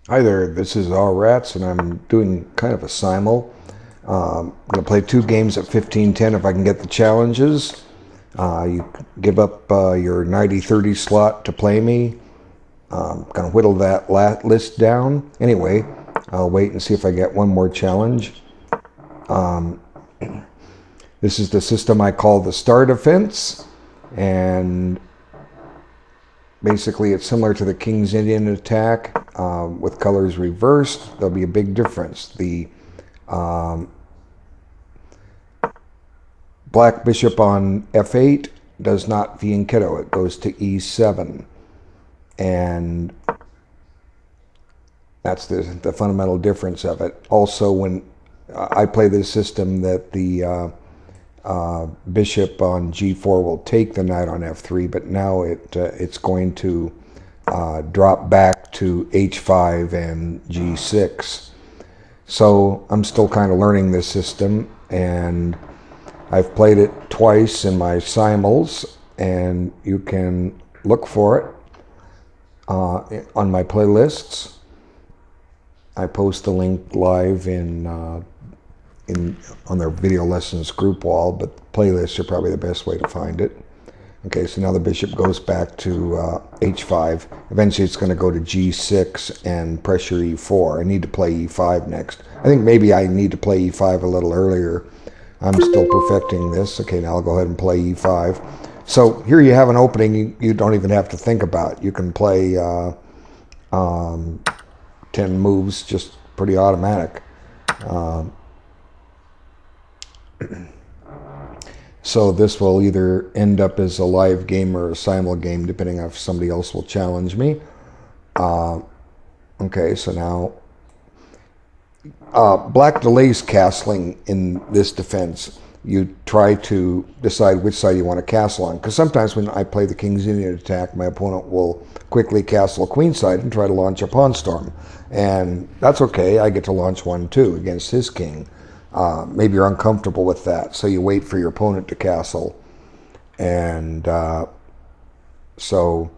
Hi there, this is All Rats, and I'm doing kind of a simul. I'm going to play 2 games at 15:10 if I can get the challenges. You give up your 90-30 slot to play me. I'm going to whittle that list down. Anyway, I'll wait and see if I get one more challenge. This is the system I call the Star Defense, and basically it's similar to the King's Indian attack with colors reversed. There'll be a big difference. The black bishop on f8 does not fianchetto. It goes to e7. And that's the fundamental difference of it. Also, when I play this system, that the bishop on g4 will take the knight on f3, but now it's going to drop back to h5 and g6. So I'm still kind of learning this system, and I've played it twice in my simuls, and you can look for it on my playlists. I post the link live on their video lessons group wall, but playlists are probably the best way to find it. Okay, so now the bishop goes back to h5. Eventually it's going to go to g6 and pressure e4. I need to play e5 next. I think maybe I need to play e5 a little earlier. I'm still perfecting this. Okay, now I'll go ahead and play e5. So here you have an opening you don't even have to think about. You can play 10 moves, just pretty automatic. So this will either end up as a live game or a simul game, depending on if somebody else will challenge me. Okay, so now black delays castling in this defense. You try to decide which side you want to castle on, because sometimes when I play the King's Indian attack, my opponent will quickly castle queenside and try to launch a pawn storm, and that's okay. I get to launch one too against his king. Maybe you're uncomfortable with that, so you wait for your opponent to castle. And so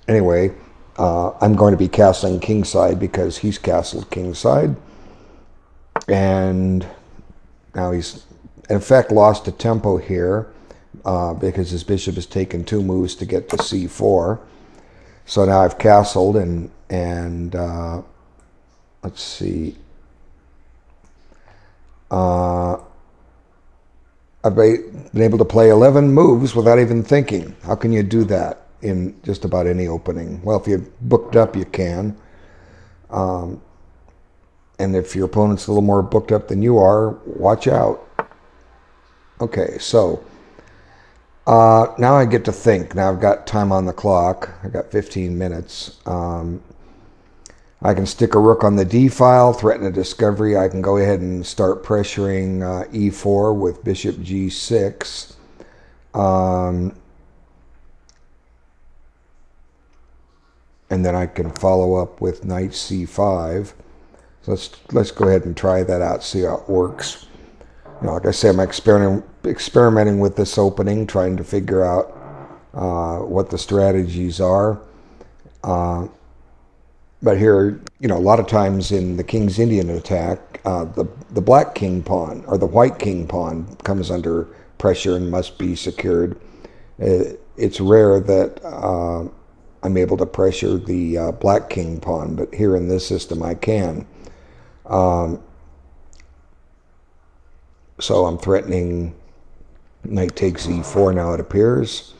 anyway, I'm going to be castling kingside because he's castled kingside, and now he's in effect lost a tempo here because his bishop has taken 2 moves to get to c4. So now I've castled, and let's see. I've been able to play 11 moves without even thinking. How can you do that in just about any opening? Well, if you're booked up, you can. And if your opponent's a little more booked up than you are, watch out. Okay, so now I get to think. Now I've got time on the clock. I've got 15 minutes. I can stick a rook on the d file, threaten a discovery. I can go ahead and start pressuring e4 with bishop g6. And then I can follow up with knight c5. So let's go ahead and try that out, see how it works. You know, like I say, I'm experimenting with this opening, trying to figure out what the strategies are. But here, you know, a lot of times in the King's Indian attack, the black king pawn or the white king pawn comes under pressure and must be secured. It's rare that I'm able to pressure the black king pawn, but here in this system I can. So I'm threatening knight takes e4 now, it appears.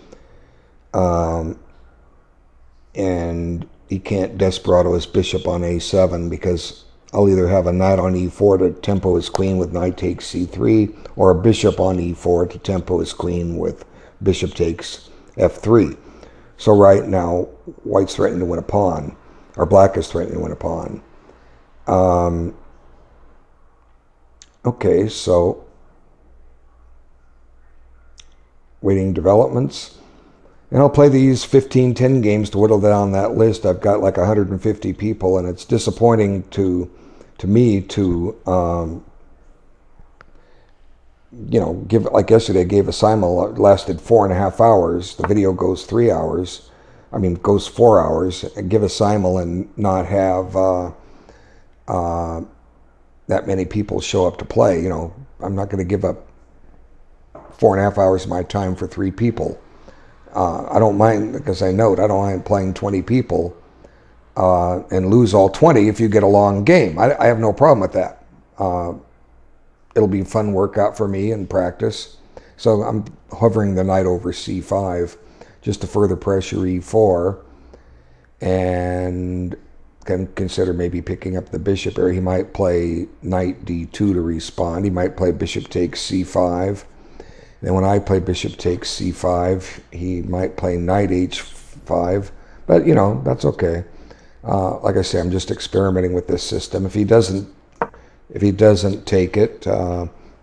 And he can't desperado his bishop on a7 because I'll either have a knight on e4 to tempo his queen with knight takes c3, or a bishop on e4 to tempo his queen with bishop takes f3. So right now, white's threatening to win a pawn, or black is threatening to win a pawn. Okay, so waiting developments. And I'll play these 15-10 games to whittle down that list. I've got like 150 people, and it's disappointing to me to, you know, give, like yesterday, I gave a simul, it lasted 4.5 hours. The video goes 3 hours. I mean, goes 4 hours. And give a simul and not have that many people show up to play. You know, I'm not going to give up 4.5 hours of my time for 3 people. I don't mind, because I don't mind playing 20 people and lose all 20 if you get a long game. I have no problem with that. It'll be a fun workout for me and practice. So I'm hovering the knight over c5 just to further pressure e4, and can consider maybe picking up the bishop area. He might play knight d2 to respond. He might play bishop takes c5. Then when I play bishop takes c5, he might play knight h5. But, you know, that's okay. Like I say, I'm just experimenting with this system. If he doesn't take it,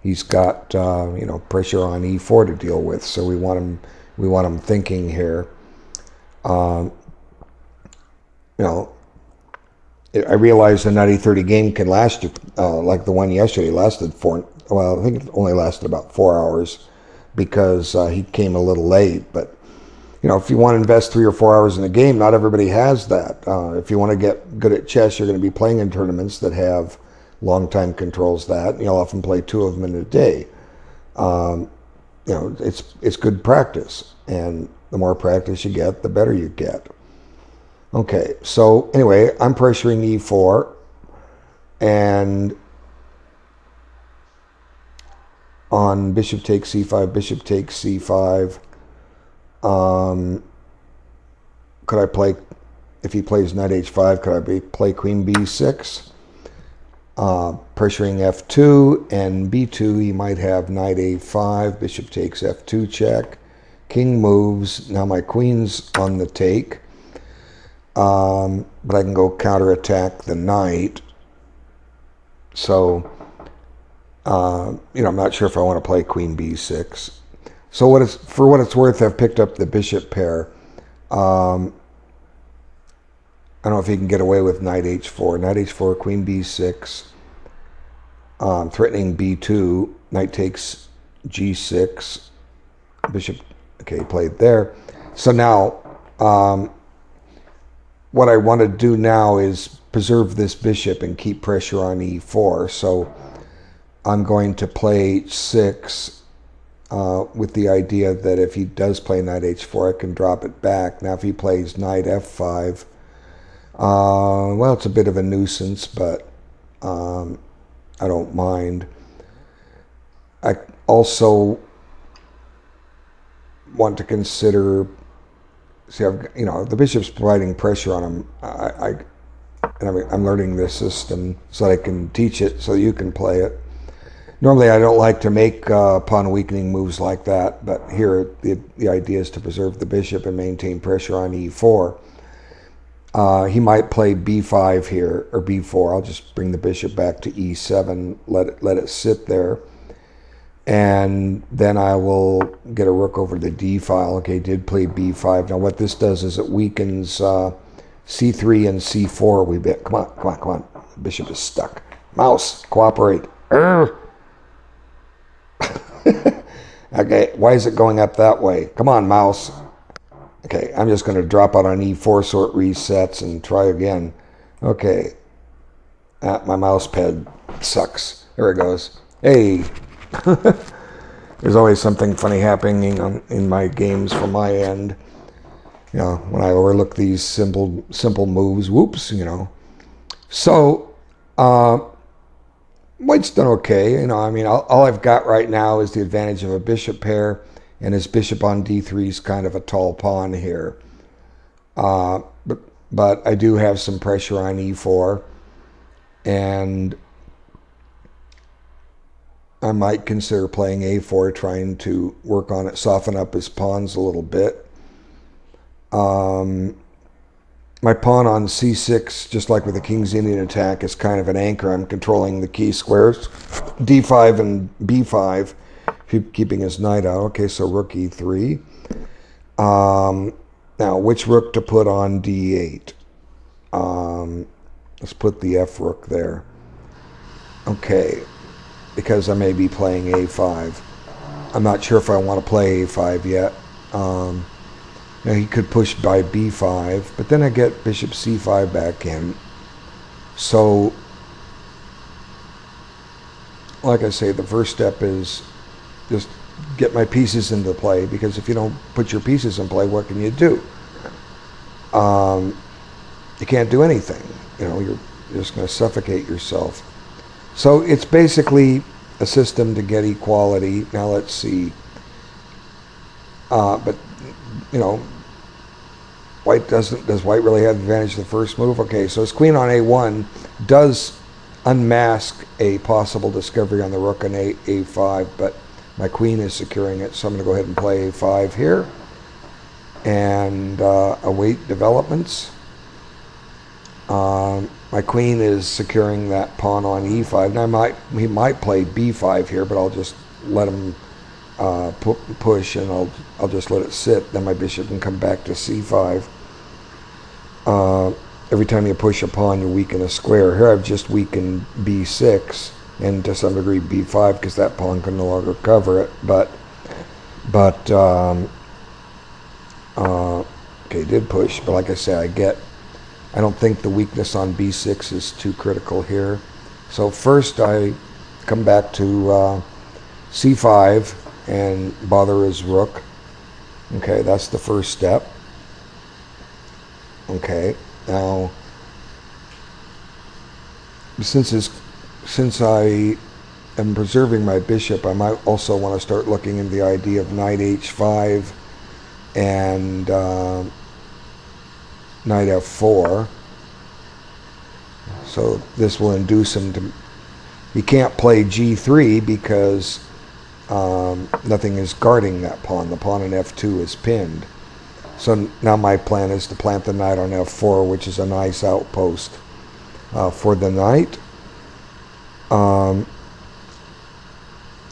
he's got you know, pressure on e4 to deal with. So we want him thinking here. You know, I realize the 90-30 game can last you like the one yesterday lasted I think it only lasted about 4 hours because he came a little late. But you know, if you want to invest 3 or 4 hours in a game, not everybody has that. If you want to get good at chess, you're going to be playing in tournaments that have long time controls that. You'll often play 2 of them in a day. You know, it's good practice, and the more practice you get, the better you get. Okay, so anyway, I'm pressuring e4, and on bishop takes c5, bishop takes c5. Could I play, if he plays knight h5, could I play queen b6? Pressuring f2, and b2, he might have knight a5, bishop takes f2 check, king moves. Now my queen's on the take, but I can go counterattack the knight. So, you know, I'm not sure if I want to play queen b6. So for what it's worth, I've picked up the bishop pair. I don't know if he can get away with knight h4. Knight h4, queen b6, threatening b2, knight takes g6, bishop, okay, played there. So now, what I want to do now is preserve this bishop and keep pressure on e4. So I'm going to play h6 with the idea that if he does play knight h4, I can drop it back. Now if he plays knight f5, well, it's a bit of a nuisance, but I don't mind. I also want to consider, see, you know, the bishop's providing pressure on him. I'm learning this system so that I can teach it so you can play it. Normally, I don't like to make pawn weakening moves like that, but here the idea is to preserve the bishop and maintain pressure on e4. He might play b5 here, or b4. I'll just bring the bishop back to e7, let it sit there, and then I will get a rook over the d file. Okay, did play b5. Now what this does is it weakens c3 and c4 a wee bit. Come on. The bishop is stuck. Mouse, cooperate. Okay, why is it going up that way? Come on, mouse. Okay, I'm just going to drop out on e4 so it resets and try again. Okay. My mouse pad sucks. There it goes. Hey. There's always something funny happening in my games from my end. You know, when I overlook these simple moves. Whoops, you know. So, White's done okay. You know, I mean, all I've got right now is the advantage of a bishop pair, and his bishop on d3 is kind of a tall pawn here. But I do have some pressure on e4, and I might consider playing a4, trying to work on it, soften up his pawns a little bit. My pawn on c6, just like with the King's Indian attack, is kind of an anchor. I'm controlling the key squares, d5 and b5, keeping his knight out. Okay, so rook e3. Now, which rook to put on d8? Let's put the f rook there. Okay, because I may be playing a5. I'm not sure if I want to play a5 yet. Now he could push by b5, but then I get bishop c5 back in. So like I say, the first step is just get my pieces into play, because if you don't put your pieces in play, what can you do? You can't do anything. You're just going to suffocate yourself. So it's basically a system to get equality. Now let's see. But white does white really have advantage of the first move? Okay, so his queen on a1 does unmask a possible discovery on the rook on a5, but my queen is securing it, so I'm going to go ahead and play a5 here and await developments. My queen is securing that pawn on e5. Now he might play b5 here, but I'll just let him push, and I'll just let it sit. Then my bishop can come back to c5. Every time you push a pawn, you weaken a square. Here I've just weakened b6 and to some degree b5 because that pawn can no longer cover it. Okay, did push, but like I say, I don't think the weakness on b6 is too critical here. So first I come back to c5 and bother his rook. Okay, that's the first step. Okay, now since I am preserving my bishop, I might also want to start looking into the idea of knight h5 and knight f4. So this will induce him to... He can't play g3 because nothing is guarding that pawn. The pawn in f2 is pinned. So now my plan is to plant the knight on f4, which is a nice outpost for the knight.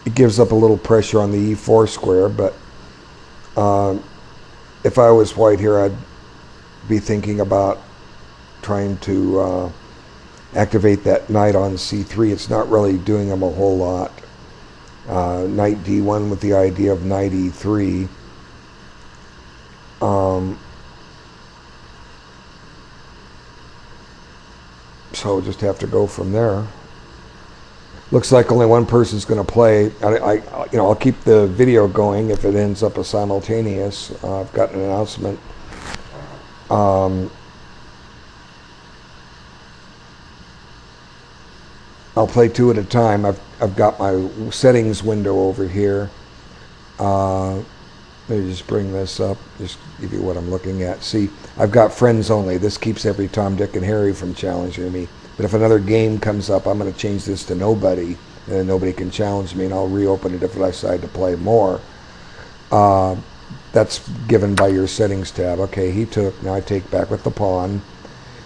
It gives up a little pressure on the e4 square, but if I was white here, I'd be thinking about trying to activate that knight on c3. It's not really doing him a whole lot. Knight d1 with the idea of knight e3. So just have to go from there. Looks like only one person's going to play. I'll keep the video going if it ends up a simultaneous. I've got an announcement. I'll play two at a time. I've got my settings window over here. Let me just bring this up, just give you what I'm looking at. See, I've got friends only. This keeps every Tom, Dick, and Harry from challenging me. But if another game comes up, I'm going to change this to nobody, and then nobody can challenge me, and I'll reopen it if I decide to play more. That's given by your settings tab. Okay, he took. Now I take back with the pawn.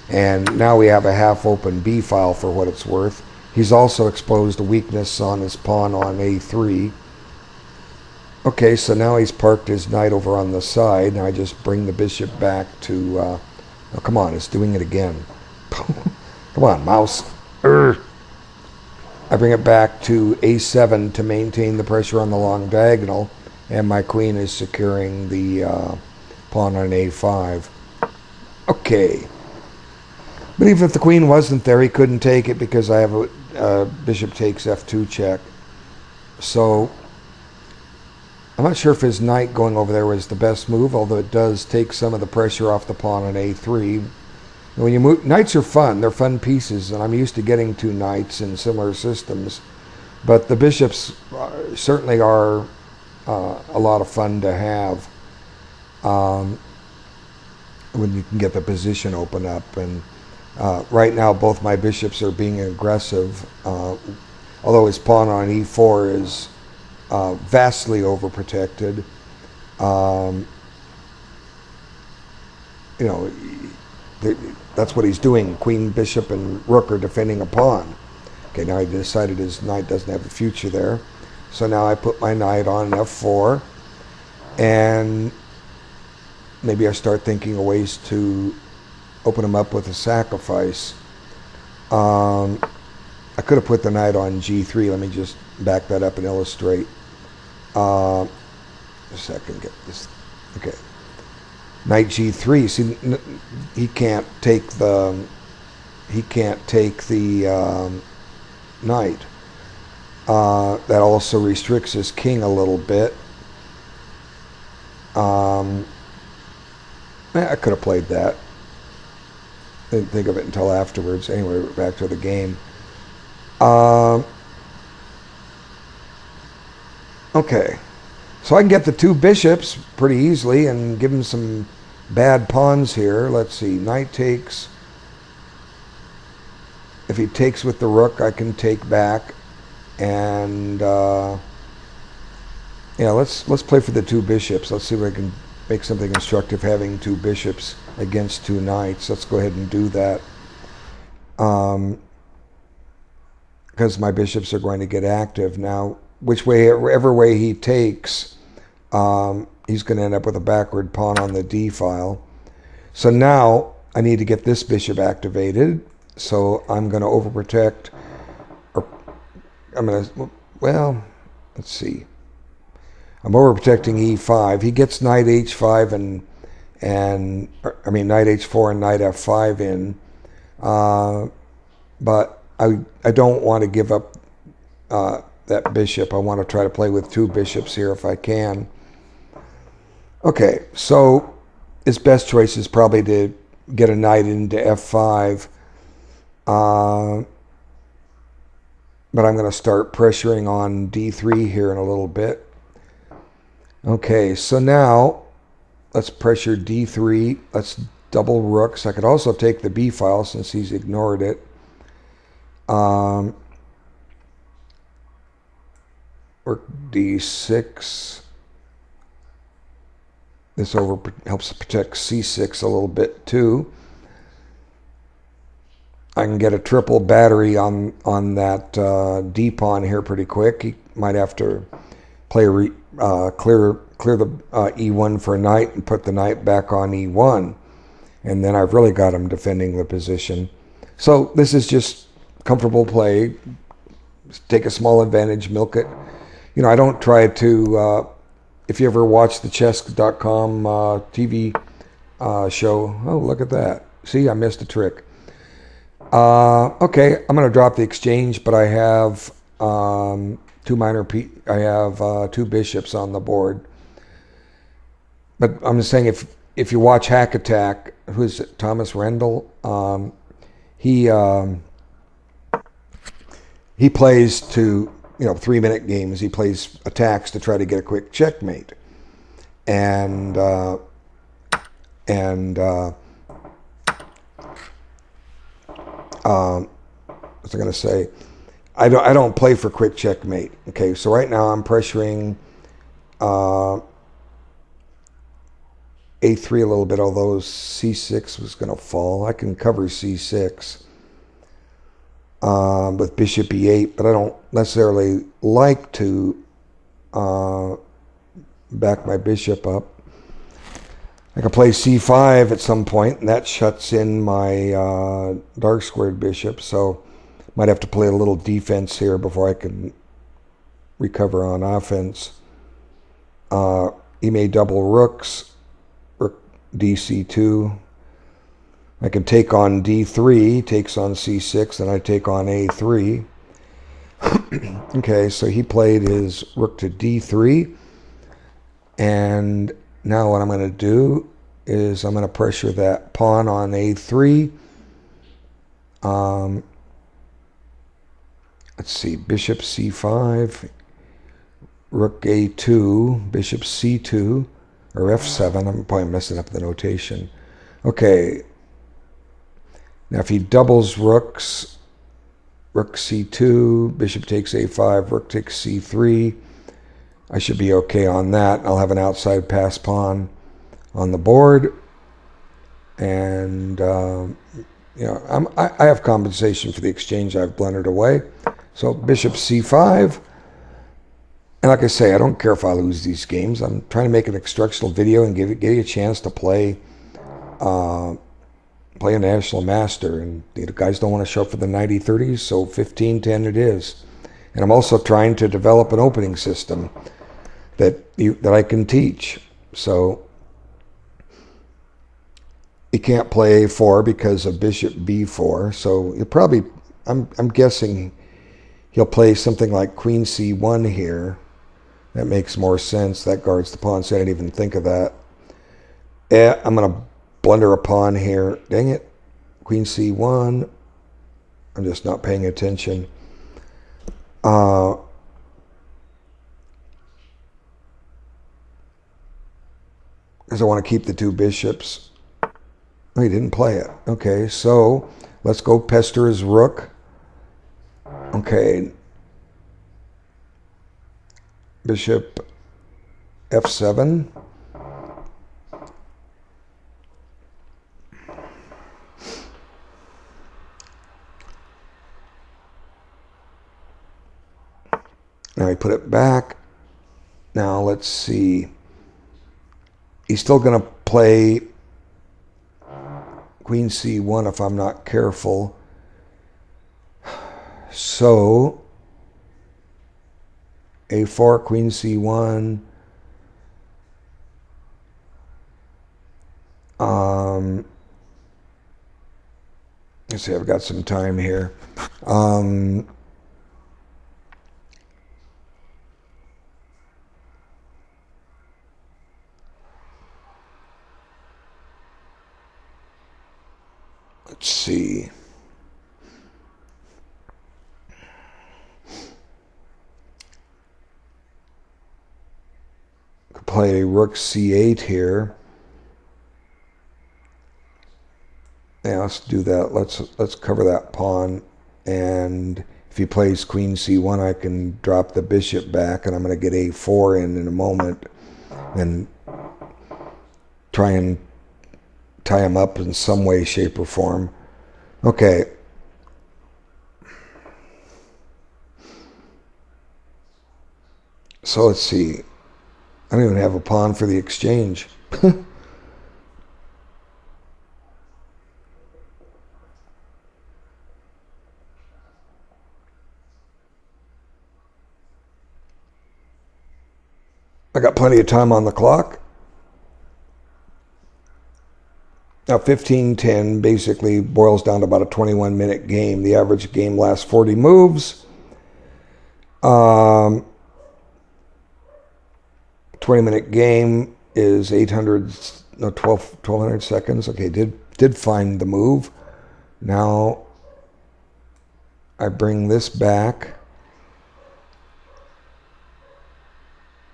And now we have a half-open B file for what it's worth. He's also exposed a weakness on his pawn on a3. Okay, so now he's parked his knight over on the side. Now I just bring the bishop back to... oh, come on, it's doing it again. Come on, mouse. I bring it back to a7 to maintain the pressure on the long diagonal, and my queen is securing the pawn on a5. Okay. But even if the queen wasn't there, he couldn't take it because I have a bishop takes f2 check. So I'm not sure if his knight going over there was the best move, although it does take some of the pressure off the pawn on a3. When you move, knights are fun. They're fun pieces, and I'm used to getting two knights in similar systems. But the bishops certainly are a lot of fun to have when you can get the position open up. And right now, both my bishops are being aggressive, although his pawn on e4 is vastly overprotected. That's what he's doing. Queen, bishop, and rook are defending a pawn. Okay, now he decided his knight doesn't have a future there. So now I put my knight on f4, and maybe I start thinking of ways to open him up with a sacrifice. I could have put the knight on g3. Let me just back that up and illustrate. A second, get this. Okay. Knight g3. See, he can't take the knight. That also restricts his king a little bit. I could have played that. Didn't think of it until afterwards. Anyway, back to the game. Okay. So I can get the two bishops pretty easily and give him some bad pawns here. Let's see. Knight takes. If he takes with the rook, I can take back. And yeah, let's play for the two bishops. Let's see if I can make something instructive having two bishops against two knights. Let's go ahead and do that. Because my bishops are going to get active. Now, whichever way he takes, he's going to end up with a backward pawn on the d file. So now I need to get this bishop activated. So I'm going to overprotect, or I'm going to, well, let's see. I'm overprotecting e5. He gets knight h5 and knight h4 and knight f5 in. But I don't want to give up that bishop. I want to try to play with two bishops here if I can. Okay, so his best choice is probably to get a knight into f5. But I'm going to start pressuring on d3 here in a little bit. Okay, so now let's pressure d3. Let's double rooks. I could also take the b file since he's ignored it. Rook d6. This helps protect c6 a little bit too. I can get a triple battery on that d pawn here pretty quick. He might have to play clear the e1 for a knight and put the knight back on e1, and then I've really got him defending the position. So this is just comfortable play. Take a small advantage, milk it. You know, I don't try to. If you ever watch the chess.com TV show, oh look at that! See, I missed a trick. Okay, I'm going to drop the exchange, but I have two bishops on the board. But I'm just saying, if you watch Hack Attack, who's it? Thomas Rendell? He plays to 3-minute games. He plays attacks to try to get a quick checkmate, and what's I going to say? I don't play for quick checkmate. Okay, so right now I'm pressuring a3 a little bit, although c6 was going to fall. I can cover c6 with bishop e8, but I don't necessarily like to back my bishop up. I can play c5 at some point, and that shuts in my dark squared bishop, so might have to play a little defense here before I can recover on offense. He may double rooks, rook dc2. I can take on d3, takes on c6, and I take on a3. Okay, so he played his rook to d3, and now what I'm going to do is I'm going to pressure that pawn on a3. Let's see, bishop c5, rook a2, bishop c2, or f7. I'm probably messing up the notation. Okay, now if he doubles rooks, rook c2, bishop takes a5, rook takes c3, I should be okay on that. I'll have an outside pass pawn on the board, and I have compensation for the exchange I've blundered away. So bishop c5, and like I say, I don't care if I lose these games. I'm trying to make an instructional video and give you a chance to play a national master, and the guys don't want to show up for the 90-30s, so 15-10 it is. And I'm also trying to develop an opening system that I can teach. So you can't play a4 because of bishop b4. So you probably, I'm guessing He'll play something like Queen C1 here. That makes more sense. That guards the pawn, so I didn't even think of that. Yeah, I'm going to blunder a pawn here. Dang it. Queen C1. I'm just not paying attention. Because I want to keep the two bishops. Oh, he didn't play it. Okay, so let's go pester his rook. Okay. Bishop F7. Now I put it back. Now let's see. He's still going to play Queen C1 if I'm not careful. So A4, Queen C1. Let's see, I've got some time here. Let's see. Could play Rook C8 here. Yeah, let's do that. Let's cover that pawn, and if he plays Queen C1, I can drop the bishop back, and I'm going to get A4 in a moment, and try and tie him up in some way, shape, or form. Okay. So let's see. I don't even have a pawn for the exchange. I got plenty of time on the clock. Now 15-10 basically boils down to about a 21-minute game. The average game lasts 40 moves. 20-minute game is 1200 seconds. Okay, did find the move. Now I bring this back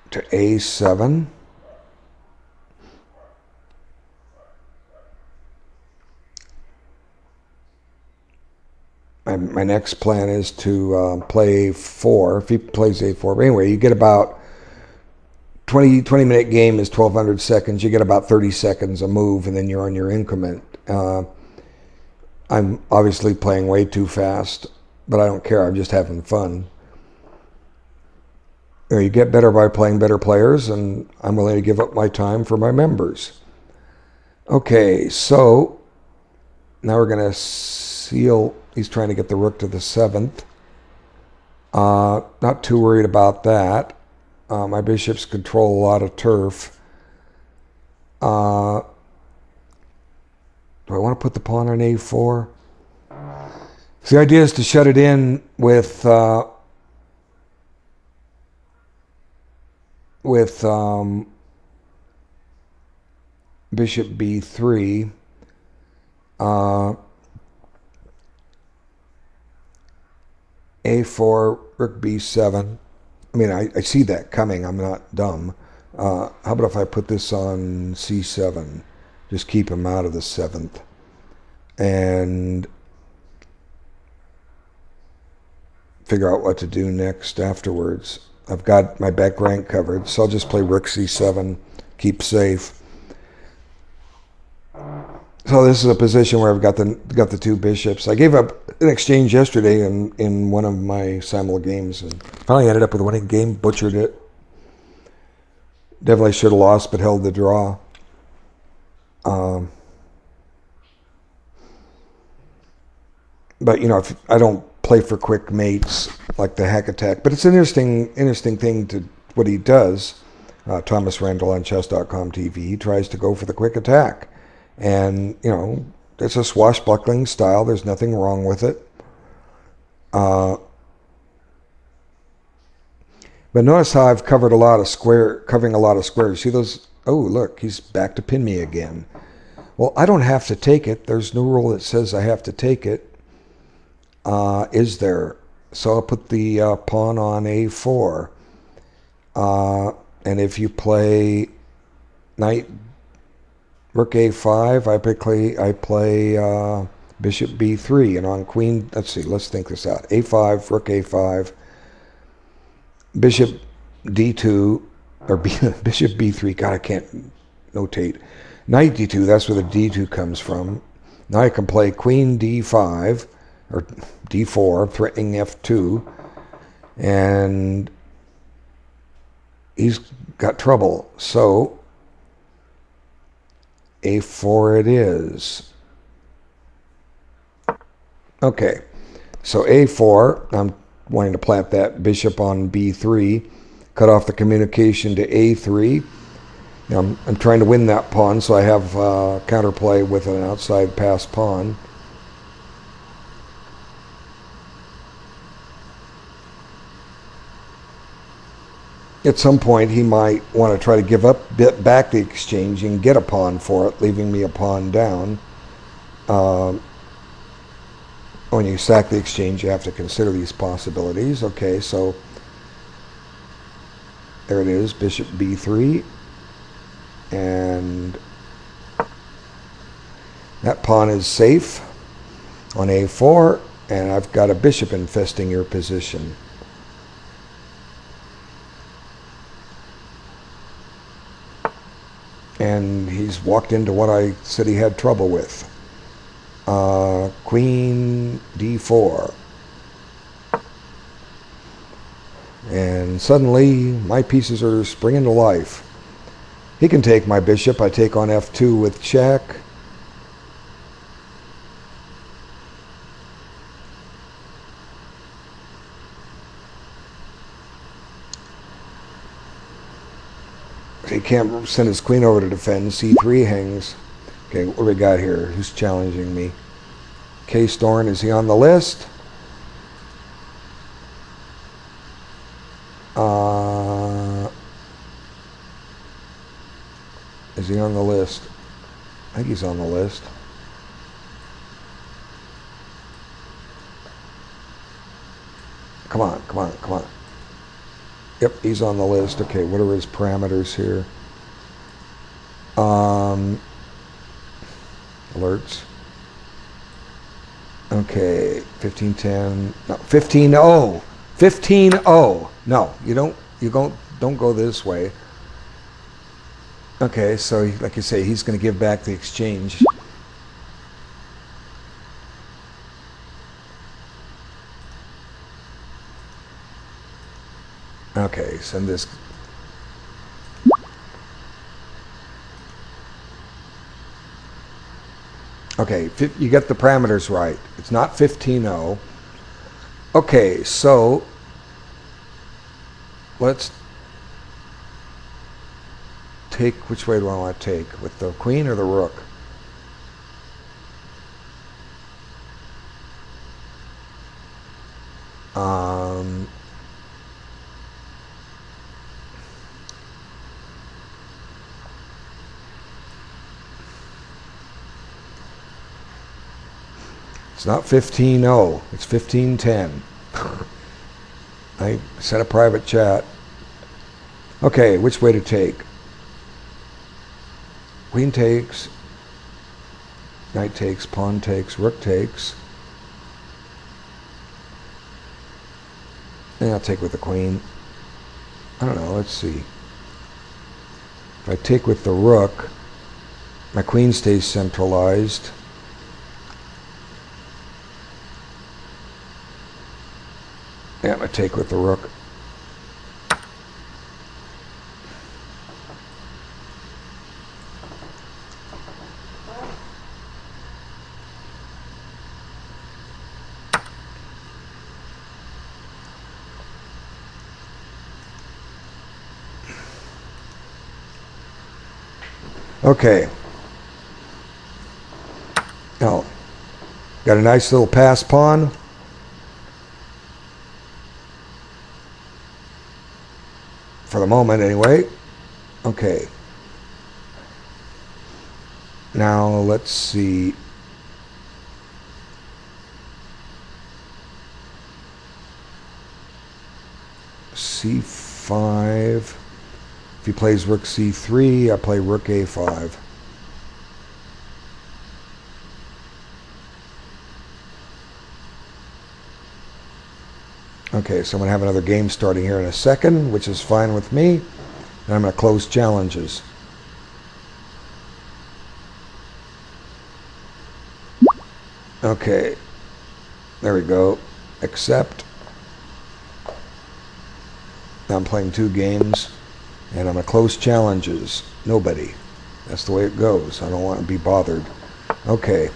to A7. My next plan is to play A4. If he plays A4, but anyway, you get about 20-minute game is 1200 seconds. You get about 30 seconds a move, and then you're on your increment. I'm obviously playing way too fast, but I don't care. I'm just having fun. You get better by playing better players, and I'm willing to give up my time for my members. Okay, so now we're going to seal. He's trying to get the rook to the 7th. Not too worried about that. My bishops control a lot of turf. Do I want to put the pawn on A4? So the idea is to shut it in with bishop B3. A4, rook B7. I mean, I see that coming. I'm not dumb. How about if I put this on C7? Just keep him out of the 7th. And figure out what to do next afterwards. I've got my back rank covered, so I'll just play rook C7, keep safe. So this is a position where I've got the two bishops. I gave up an exchange yesterday in one of my simul games, and finally ended up with a winning game. Butchered it. Definitely should have lost, but held the draw. But you know, if I don't play for quick mates like the hack attack, but it's an interesting thing to what he does. Thomas Randall on chess.com TV. He tries to go for the quick attack. And, you know, it's a swashbuckling style. There's nothing wrong with it. But notice how I've covered covering a lot of squares. See those? Oh, look, he's back to pin me again. Well, I don't have to take it. There's no rule that says I have to take it. Is there? So I'll put the pawn on a4. And if you play knight, rook a5, I play bishop b3. And on queen, let's see, let's think this out. a5, rook a5, bishop d2, or bishop b3. God, I can't notate. Knight d2, that's where the d2 comes from. Now I can play queen d5, or d4, threatening f2, and he's got trouble. So a4 it is. Okay, so a4, I'm wanting to plant that bishop on b3, cut off the communication to a3. Now I'm trying to win that pawn, so I have counterplay with an outside passed pawn. At some point, he might want to try to give back the exchange and get a pawn for it, leaving me a pawn down. When you sack the exchange, you have to consider these possibilities. Okay, so there it is, bishop b3. And that pawn is safe on a4, and I've got a bishop infesting your position. And he's walked into what I said he had trouble with. Queen d4. And suddenly my pieces are springing to life. He can take my bishop. I take on f2 with check. He can't send his queen over to defend. c3 hangs. Okay, what do we got here? Who's challenging me? K. Storn, is he on the list? Is he on the list? I think he's on the list. Come on, come on, come on. Yep, he's on the list. Okay, what are his parameters here? Alerts. Okay, 1510. No, 15-0. 15-0. No, don't go this way. Okay, so like you say, he's going to give back the exchange. Okay, send this. Okay, you get the parameters right. It's not 15-0. Okay, so let's take, which way do I want to take? With the queen or the rook? It's not 15-0. It's 15-10. I sent a private chat. Okay, which way to take? Queen takes, knight takes, pawn takes, rook takes. And I'll take with the queen. I don't know, let's see. If I take with the rook, my queen stays centralized. Yeah, I'm going to take with the rook. Okay. Now, got a nice little pass pawn. for the moment anyway. Okay. Now let's see. C5. If he plays rook c3, I play rook a5. Okay, so I'm going to have another game starting here in a second, which is fine with me. And I'm going to close challenges. Okay, there we go. Accept. Now I'm playing 2 games, and I'm going to close challenges. Nobody. That's the way it goes. I don't want to be bothered. Okay.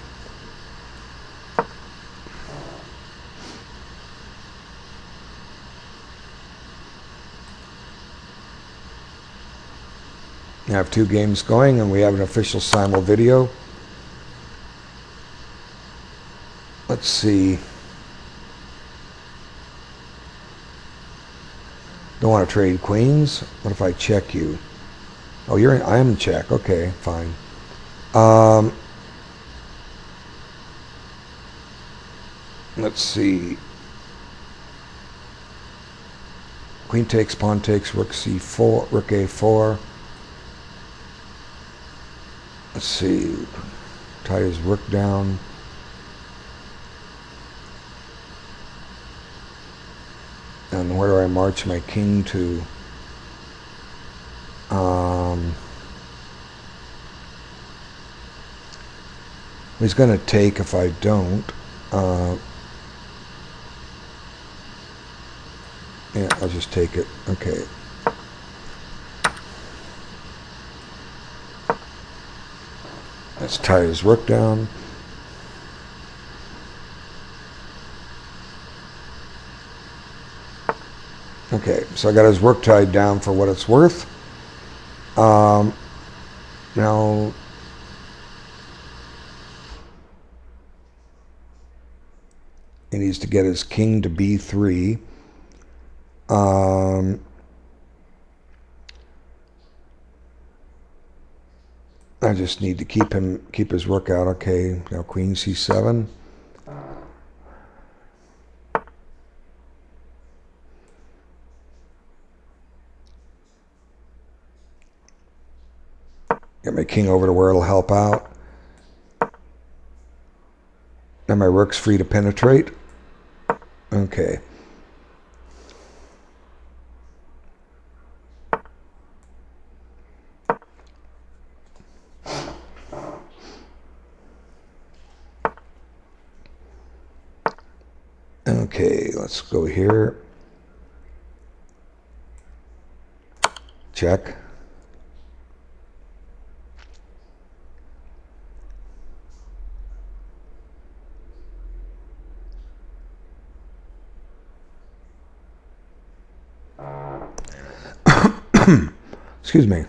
I have 2 games going, and we have an official simul video. Let's see. Don't want to trade queens. What if I check you? Oh, I am in check. Okay, fine. Let's see. Queen takes, pawn takes, rook c4, rook a4. Let's see. Tie his rook down. And where do I march my king to? He's going to take if I don't. Yeah, I'll just take it. Okay. Let's tie his rook down. Okay, so I got his rook tied down for what it's worth. Now, he needs to get his king to b3. I just need to keep his rook out. Okay, now queen c7. Get my king over to where it'll help out. Now my rook's free to penetrate. Okay. Okay, let's go here. Check. Excuse me.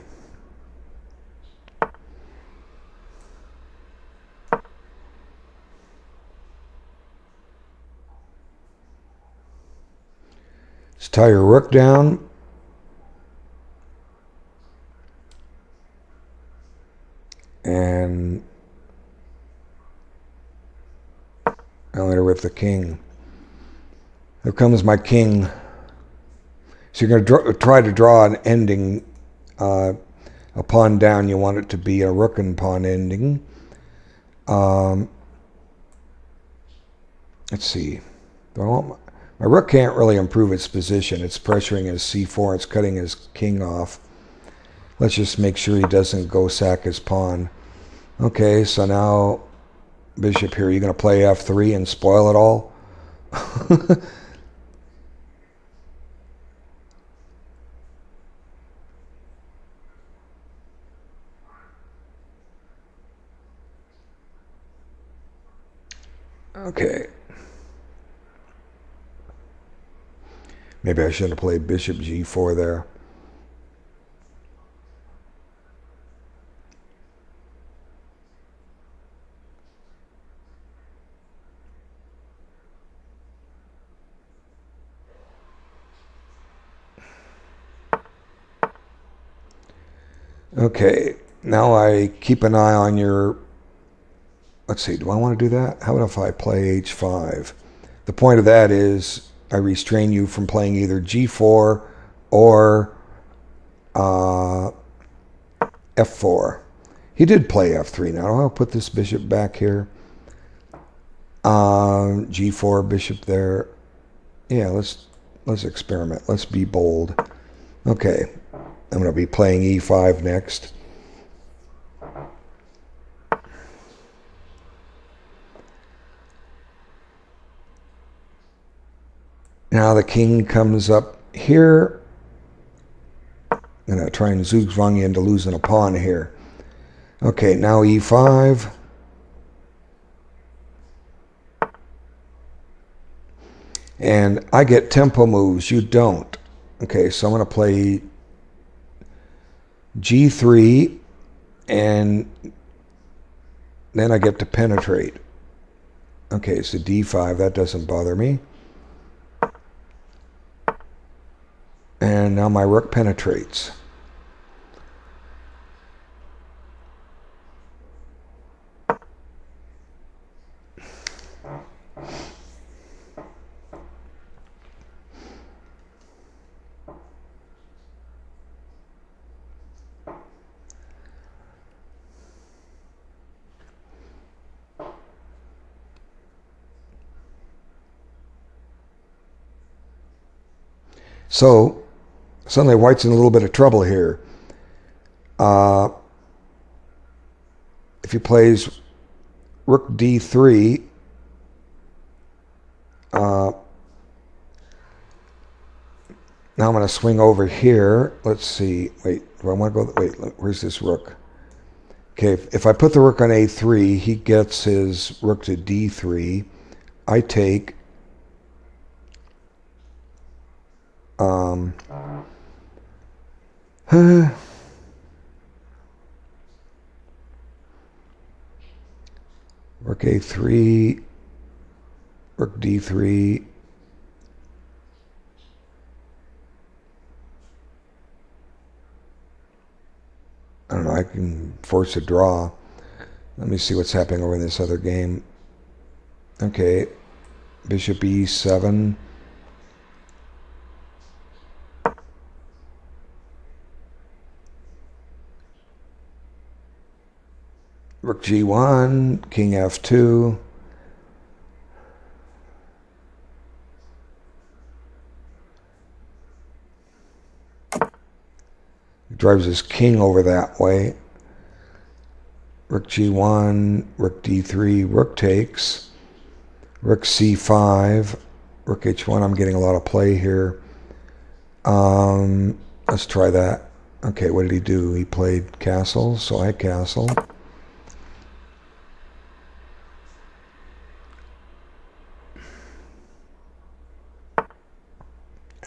Let's tie your rook down. And I'll enter with the king. Here comes my king. So you're going to try to draw an ending, a pawn down. You want it to be a rook and pawn ending. Let's see. My rook can't really improve its position. It's pressuring his c4. It's cutting his king off. Let's just make sure he doesn't go sack his pawn. Okay, so now bishop here. You're going to play f3 and spoil it all? Okay. Maybe I should have played bishop g4 there. Okay, now I keep an eye on your... Let's see, do I want to do that? How about if I play h5? The point of that is I restrain you from playing either g4 or f4. He did play f3. Now I'll put this bishop back here. G4, bishop there. Yeah, let's experiment. Let's be bold. Okay, I'm going to be playing e5 next. Now the king comes up here. I'm going to try and zugzwang you into losing a pawn here. Okay, now e5. And I get tempo moves. You don't. Okay, so I'm going to play g3, and then I get to penetrate. Okay, so d5, that doesn't bother me. And now my rook penetrates. So suddenly white's in a little bit of trouble here. If he plays rook d3, now I'm going to swing over here. Let's see. Wait, do I want to go? Wait, where's this rook? Okay, if I put the rook on a3, he gets his rook to d3. I take. Rook a3, rook d3. I don't know, I can force a draw. Let me see what's happening over in this other game. Okay, bishop e7. Rook g1, king f2. He drives his king over that way. Rook g1, rook d3, rook takes. Rook c5, rook h1. I'm getting a lot of play here. Let's try that. Okay, what did he do? He played castle, so I castle.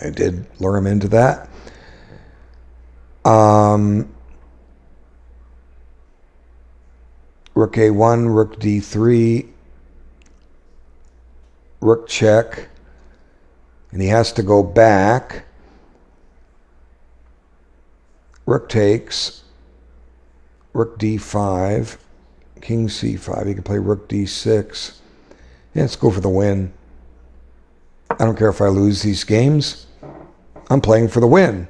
I did lure him into that. Rook a1, rook d3, rook check, and he has to go back. Rook takes, rook d5, king c5. He can play rook d6. Yeah, let's go for the win. I don't care if I lose these games. I'm playing for the win.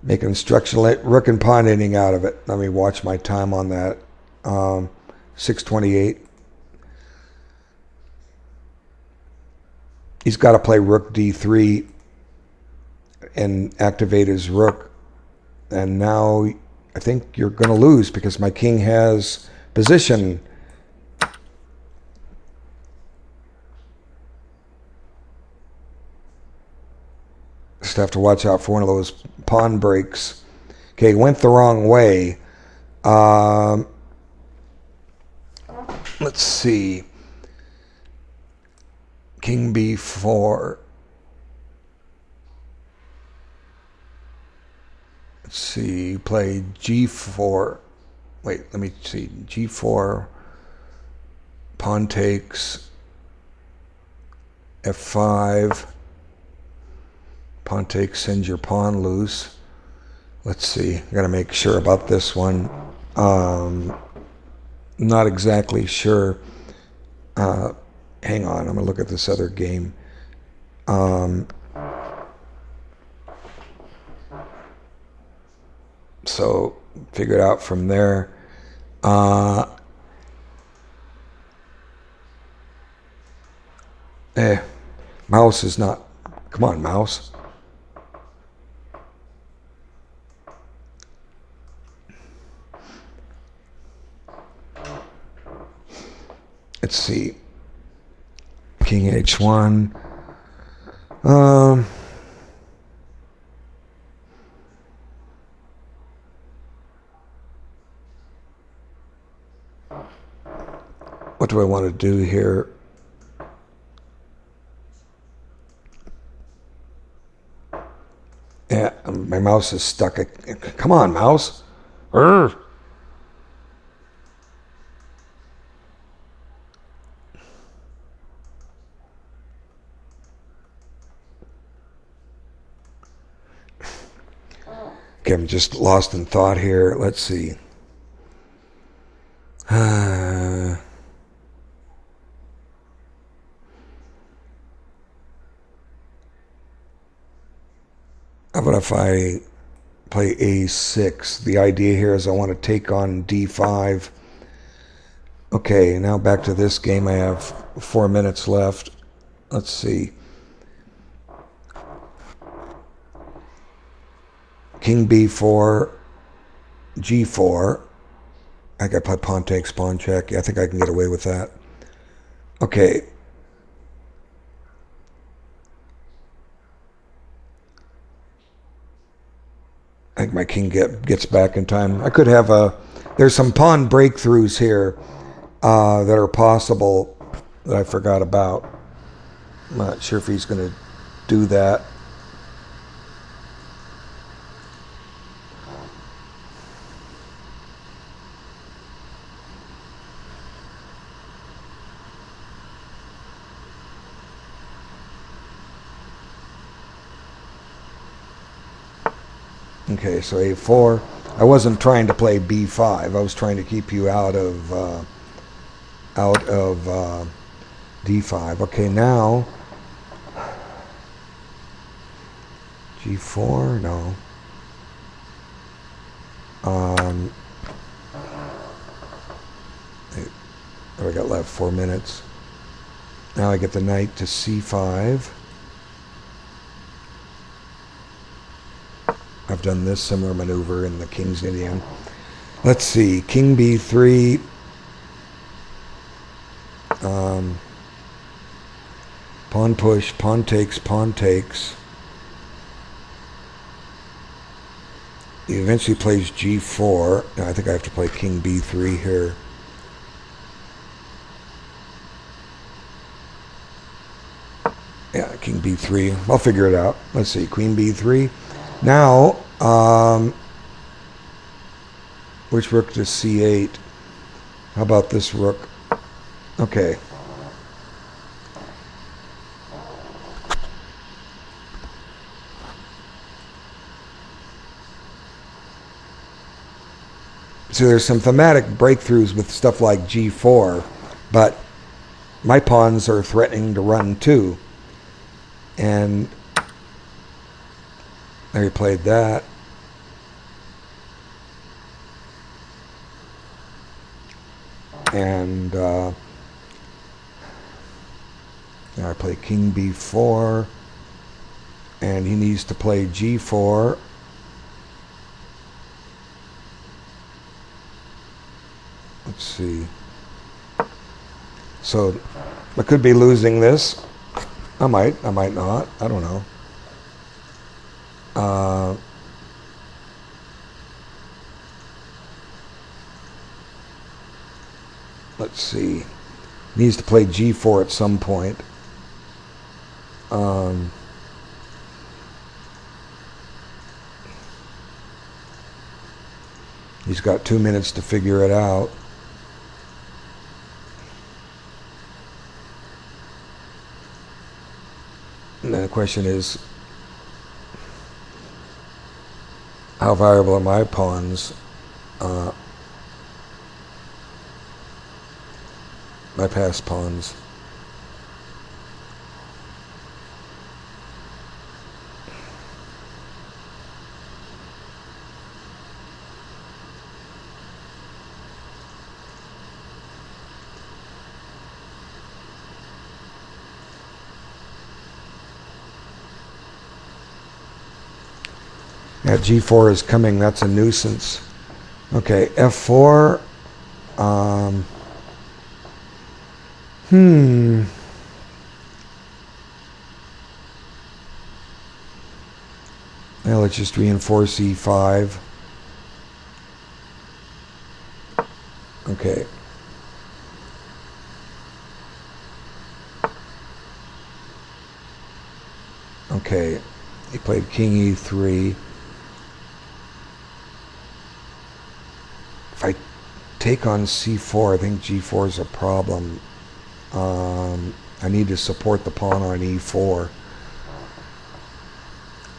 Make an instructional rook and pawn inning out of it. Let me watch my time on that. 6:28. He's got to play rook d3 and activate his rook. And now I think you're going to lose because my king has position. Just have to watch out for one of those pawn breaks. Okay, went the wrong way. Let's see. King b4. Let's see. Play g4. Wait, let me see. g4. Pawn takes. f5. Pawn takes, sends your pawn loose. Let's see. I got to make sure about this one. Not exactly sure. Hang on. I'm going to look at this other game. So figure it out from there. Mouse is not. Come on, mouse. Let's see. King H1. What do I want to do here? Yeah, my mouse is stuck. Come on, mouse. Urgh. Okay, I'm just lost in thought here. Let's see. How about if I play A6? The idea here is I want to take on D5. Okay, now back to this game. I have 4 minutes left. Let's see. King B4, G4. I got to play pawn takes, pawn check. Yeah, I think I can get away with that. Okay. I think my king gets back in time. I could have there's some pawn breakthroughs here that are possible that I forgot about. I'm not sure if he's going to do that. Okay, so A4. I wasn't trying to play B5. I was trying to keep you out of D5. Okay, now G4. No. What do I got left? 4 minutes. Now I get the knight to C5. I've done this similar maneuver in the King's Indian. Let's see. King B3. Pawn push, pawn takes, pawn takes. He eventually plays G4. Now I think I have to play King B3 here. Yeah, King B3. I'll figure it out. Let's see. Queen B3. Now, which rook to C8? How about this rook? Okay. So there's some thematic breakthroughs with stuff like G4, but my pawns are threatening to run too. And there he played that. And now I play King B4. And he needs to play G4. Let's see. So I could be losing this. I might not. I don't know. Let's see. Needs to play G4 at some point. He's got 2 minutes to figure it out. And then the question is, How valuable are my pawns? My passed pawns. Yeah, G4 is coming. That's a nuisance. Okay, F4. Now let's just reinforce E5. Okay. Okay. He played King E3. If I take on C4, I think G4 is a problem. I need to support the pawn on E4.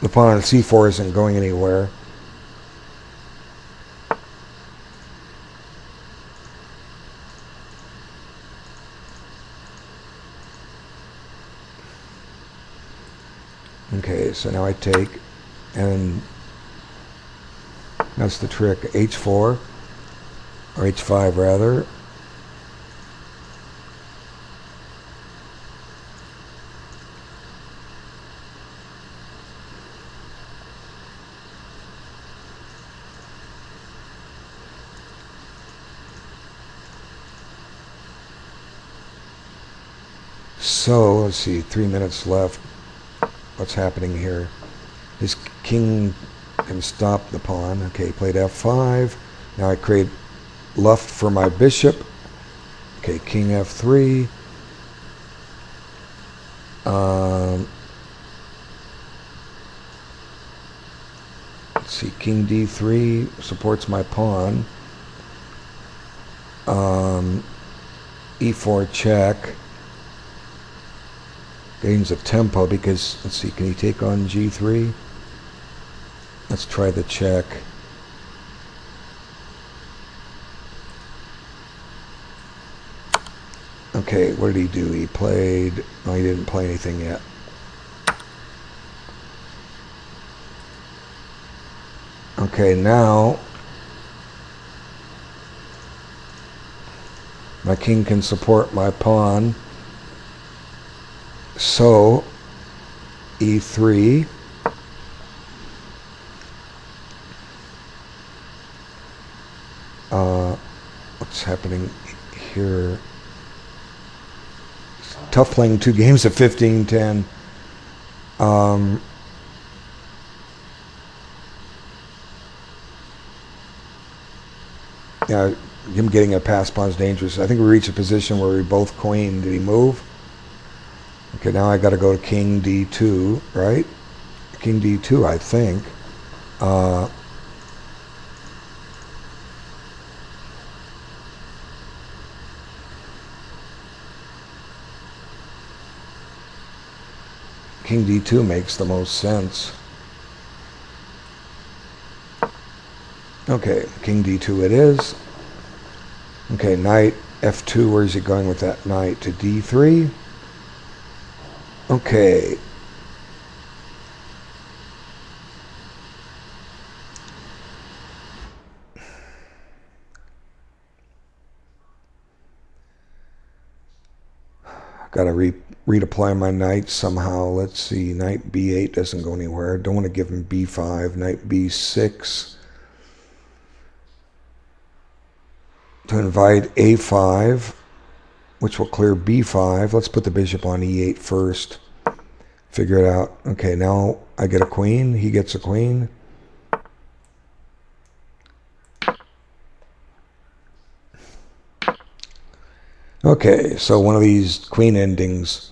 The pawn on C4 isn't going anywhere. Okay, so now I take, and that's the trick. H4, or H5 rather. So, let's see, 3 minutes left. What's happening here? His king can stop the pawn. Okay, he played F5. Now I create luft for my bishop. Okay, King F3. Let's see, King D3 supports my pawn. E4 check. Gains a tempo because, let's see, can he take on G3? Let's try the check. Okay, what did he do? He played, no, he didn't play anything yet. Okay, now my king can support my pawn. So, E3. What's happening here? It's tough playing 2 games at 15-10. Yeah, him getting a pass pawn is dangerous. I think we reached a position where we both queen. Did he move? Okay, now I got to go to King D2, right? King D2, I think. King D2 makes the most sense. Okay, King D2 it is. Okay, knight F2, where's he going with that knight? To D3? Okay. Got to redeploy my knight somehow. Let's see. Knight B8 doesn't go anywhere. Don't want to give him B5. Knight B6. To invite A5, which will clear B5. Let's put the bishop on E8 first. Figure it out. Okay, now I get a queen. He gets a queen. Okay, so one of these queen endings.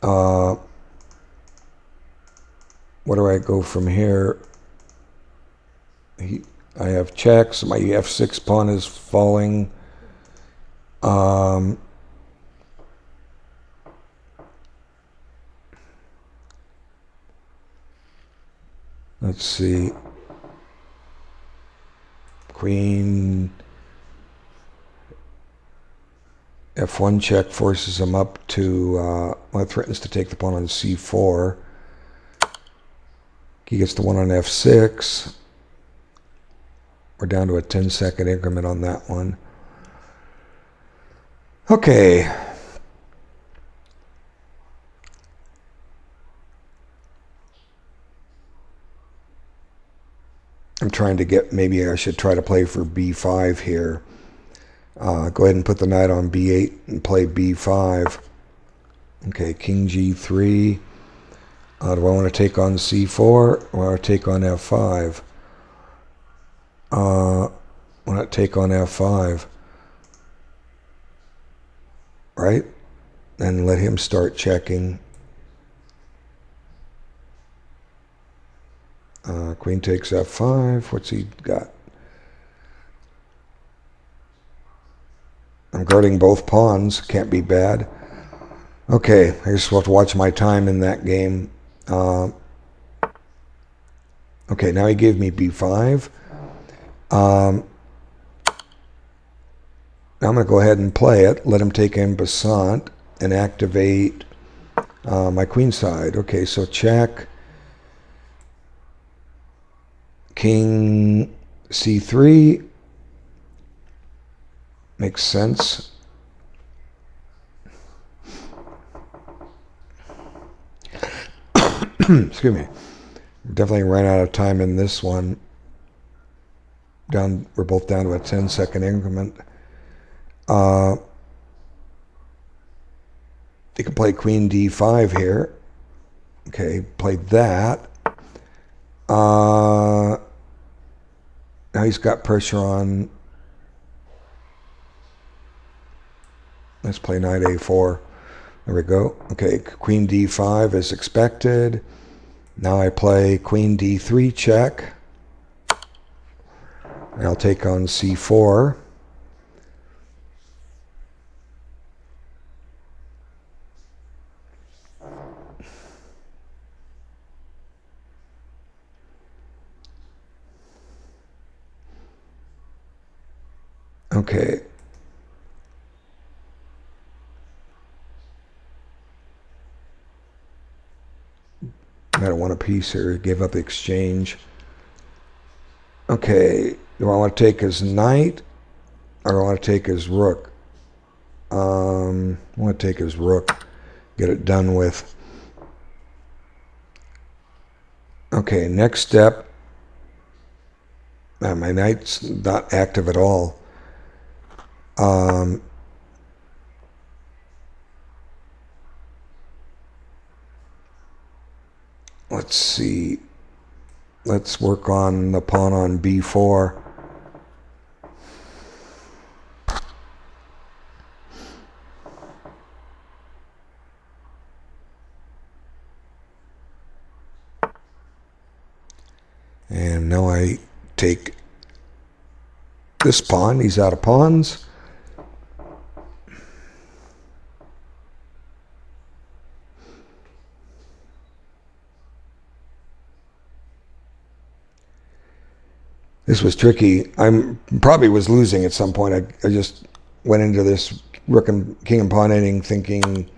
Where do I go from here? I have checks. My F6 pawn is falling. Let's see. queen f1 check forces him up to, well, it threatens to take the pawn on c4. He gets the one on f6. We're down to a 10-second increment on that one. Okay. I'm trying to get, maybe I should try to play for b5 here. Go ahead and put the knight on b8 and play b5. Okay, king g3. Do I want to take on c4 or do I want to take on f5? Why not take on f5? Right? And let him start checking. Queen takes f5. What's he got? I'm guarding both pawns. Can't be bad. Okay, I just have to watch my time in that game. Okay, now he gave me b5. Now I'm going to go ahead and play it. Let him take en passant and activate my queen side. Okay, so check. King c3 makes sense. Excuse me. Definitely ran out of time in this one. We're both down to a 10-second increment. You can play queen d5 here. Okay, played that. Now he's got pressure on. Let's play knight a4. There we go. Okay, queen d5 is expected. Now I play queen d3 check. And I'll take on c4. Okay. I don't want a piece here. Give up exchange. Okay. Do I want to take his knight or do I want to take his rook? I want to take his rook. Get it done with. Okay, next step. My knight's not active at all. Let's see. Let's work on the pawn on b4. And now I take this pawn. He's out of pawns. This was tricky. I probably was losing at some point. I just went into this rook and king and pawn ending thinking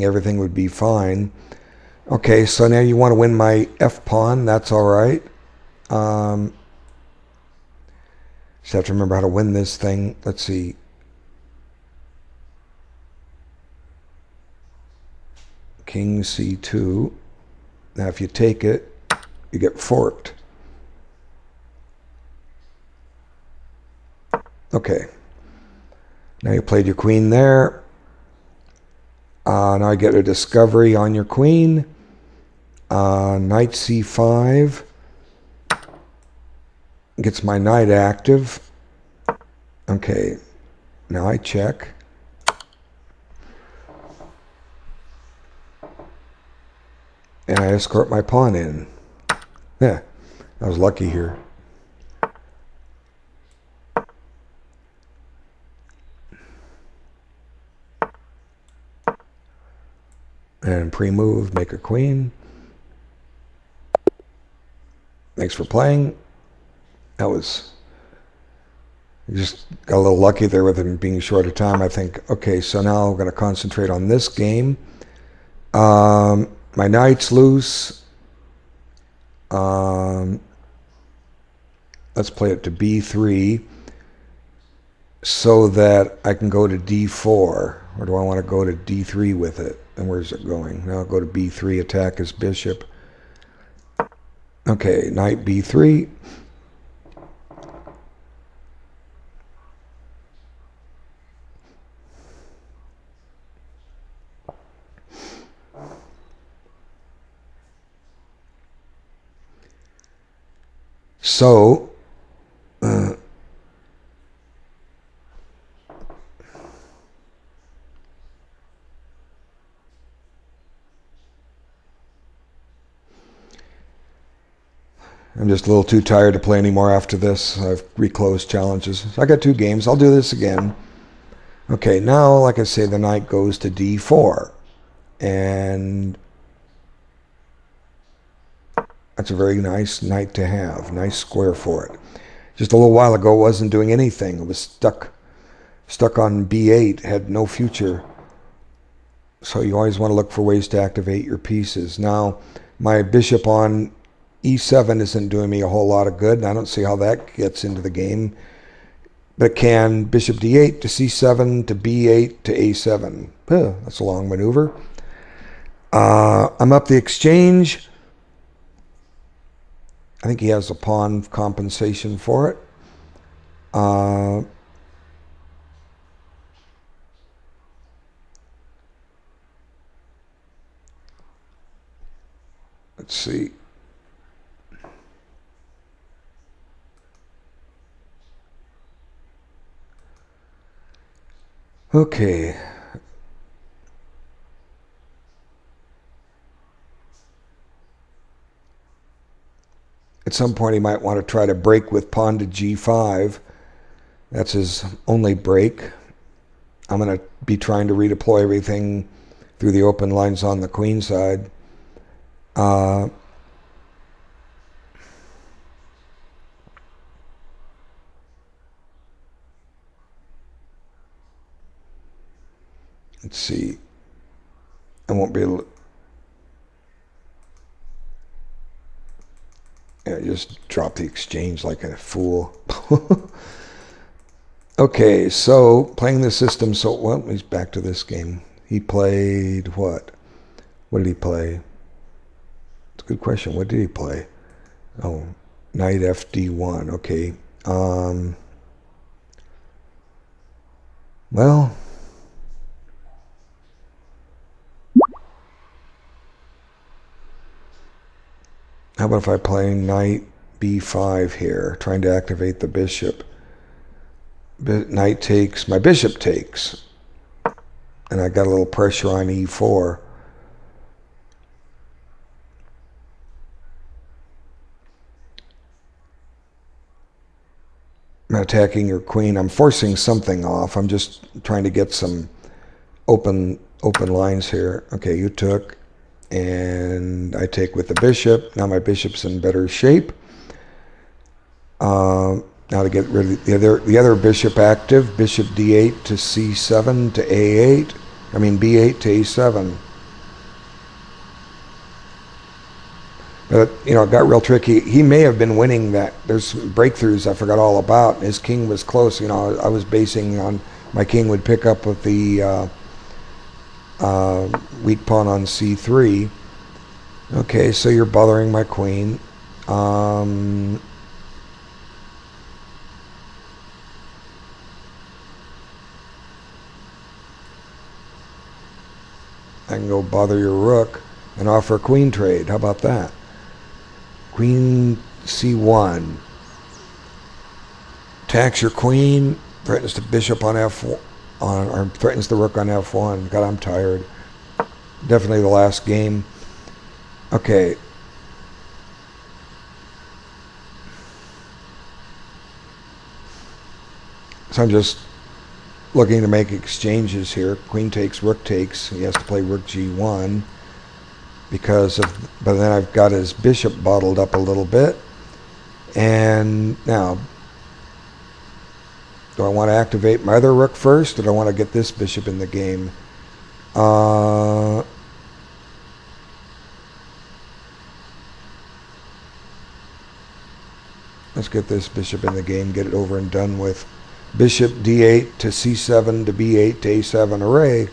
everything would be fine. Okay, so now you want to win my f pawn. That's all right. Just have to remember how to win this thing. Let's see. King c2. Now if you take it, you get forked. Okay. Now you played your queen there. Now I get a discovery on your queen. Knight c5. Gets my knight active. Okay. Now I check. And I escort my pawn in. Yeah, I was lucky here. And pre-move, make a queen. Thanks for playing. That was Just got a little lucky there with him being short of time. I think, okay, so now I'm going to concentrate on this game. My knight's loose. Let's play it to b3 so that I can go to d4. Or do I want to go to d3 with it? And where's it going? Now I'll go to b3, attack his bishop. Okay, knight b3. So, I'm just a little too tired to play anymore after this. I've reclosed challenges. I got 2 games. I'll do this again. Okay, now, like I say, the knight goes to d4. And that's a very nice knight to have. Nice square for it. Just a little while ago, it wasn't doing anything. It was stuck on b8, had no future. So you always want to look for ways to activate your pieces. Now, my bishop on e7 isn't doing me a whole lot of good, and I don't see how that gets into the game. But it can. Bishop d8 to c7 to b8 to a7. That's a long maneuver. I'm up the exchange. I think he has a pawn compensation for it. Let's see. Okay. At some point he might want to try to break with pawn to g5. That's his only break. I'm going to be trying to redeploy everything through the open lines on the queen side. Let's see. I won't be able to... Yeah, just drop the exchange like a fool. Okay, so playing the system. So, well, he's back to this game. He played what? What did he play? It's a good question. What did he play? Oh, knight fd1. Okay. Well... How about if I play knight b5 here, trying to activate the bishop? Knight takes, my bishop takes. And I got a little pressure on e4. I'm not attacking your queen. I'm forcing something off. I'm just trying to get some open lines here. Okay, you took. And I take with the bishop. Now my bishop's in better shape. Now to get rid of the other bishop active, bishop d8 to c7 to a8. I mean b8 to a7. But, you know, it got real tricky. He may have been winning that. There's some breakthroughs I forgot all about. His king was close. You know, I was basing on my king would pick up with the weak pawn on c3. Okay, so you're bothering my queen. I can go bother your rook and offer a queen trade. How about that? Queen c1. Attacks your queen, threatens the bishop on f1. Or threatens the rook on f1. God, I'm tired. Definitely the last game. Okay. So I'm just looking to make exchanges here. Queen takes, rook takes. He has to play rook g1 because of. But then I've got his bishop bottled up a little bit, and now Do I want to activate my other rook first, or do I want to get this bishop in the game? Let's get this bishop in the game, get it over and done with. Bishop d8 to c7 to b8 to a7 array.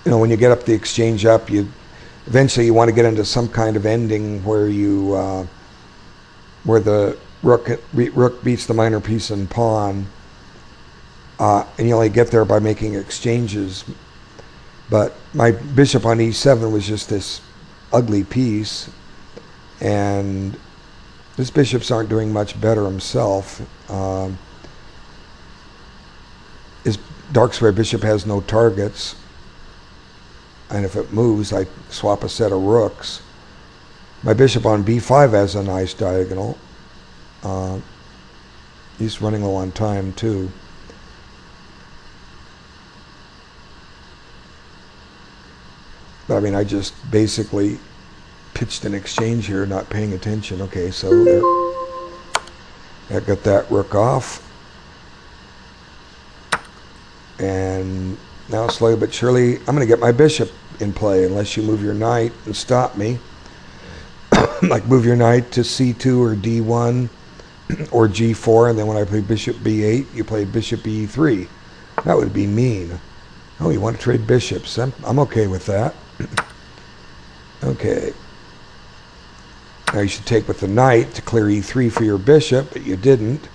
You know, when you get up the exchange up, eventually you want to get into some kind of ending where where the rook beats the minor piece and pawn, and you only get there by making exchanges. But my bishop on e7 was just this ugly piece, and this bishop's aren't doing much better himself. His dark square bishop has no targets. And if it moves, I swap a set of rooks. My bishop on b5 has a nice diagonal. He's running low on time, too. But I mean, I just basically pitched an exchange here, not paying attention. Okay, so there. I got that rook off. And now slowly but surely, I'm going to get my bishop in play unless you move your knight and stop me. Like move your knight to c2 or d1 or g4, and then when I play bishop b8, you play bishop e3. That would be mean. Oh, you want to trade bishops? I'm okay with that. Okay. Now you should take with the knight to clear e3 for your bishop, but you didn't.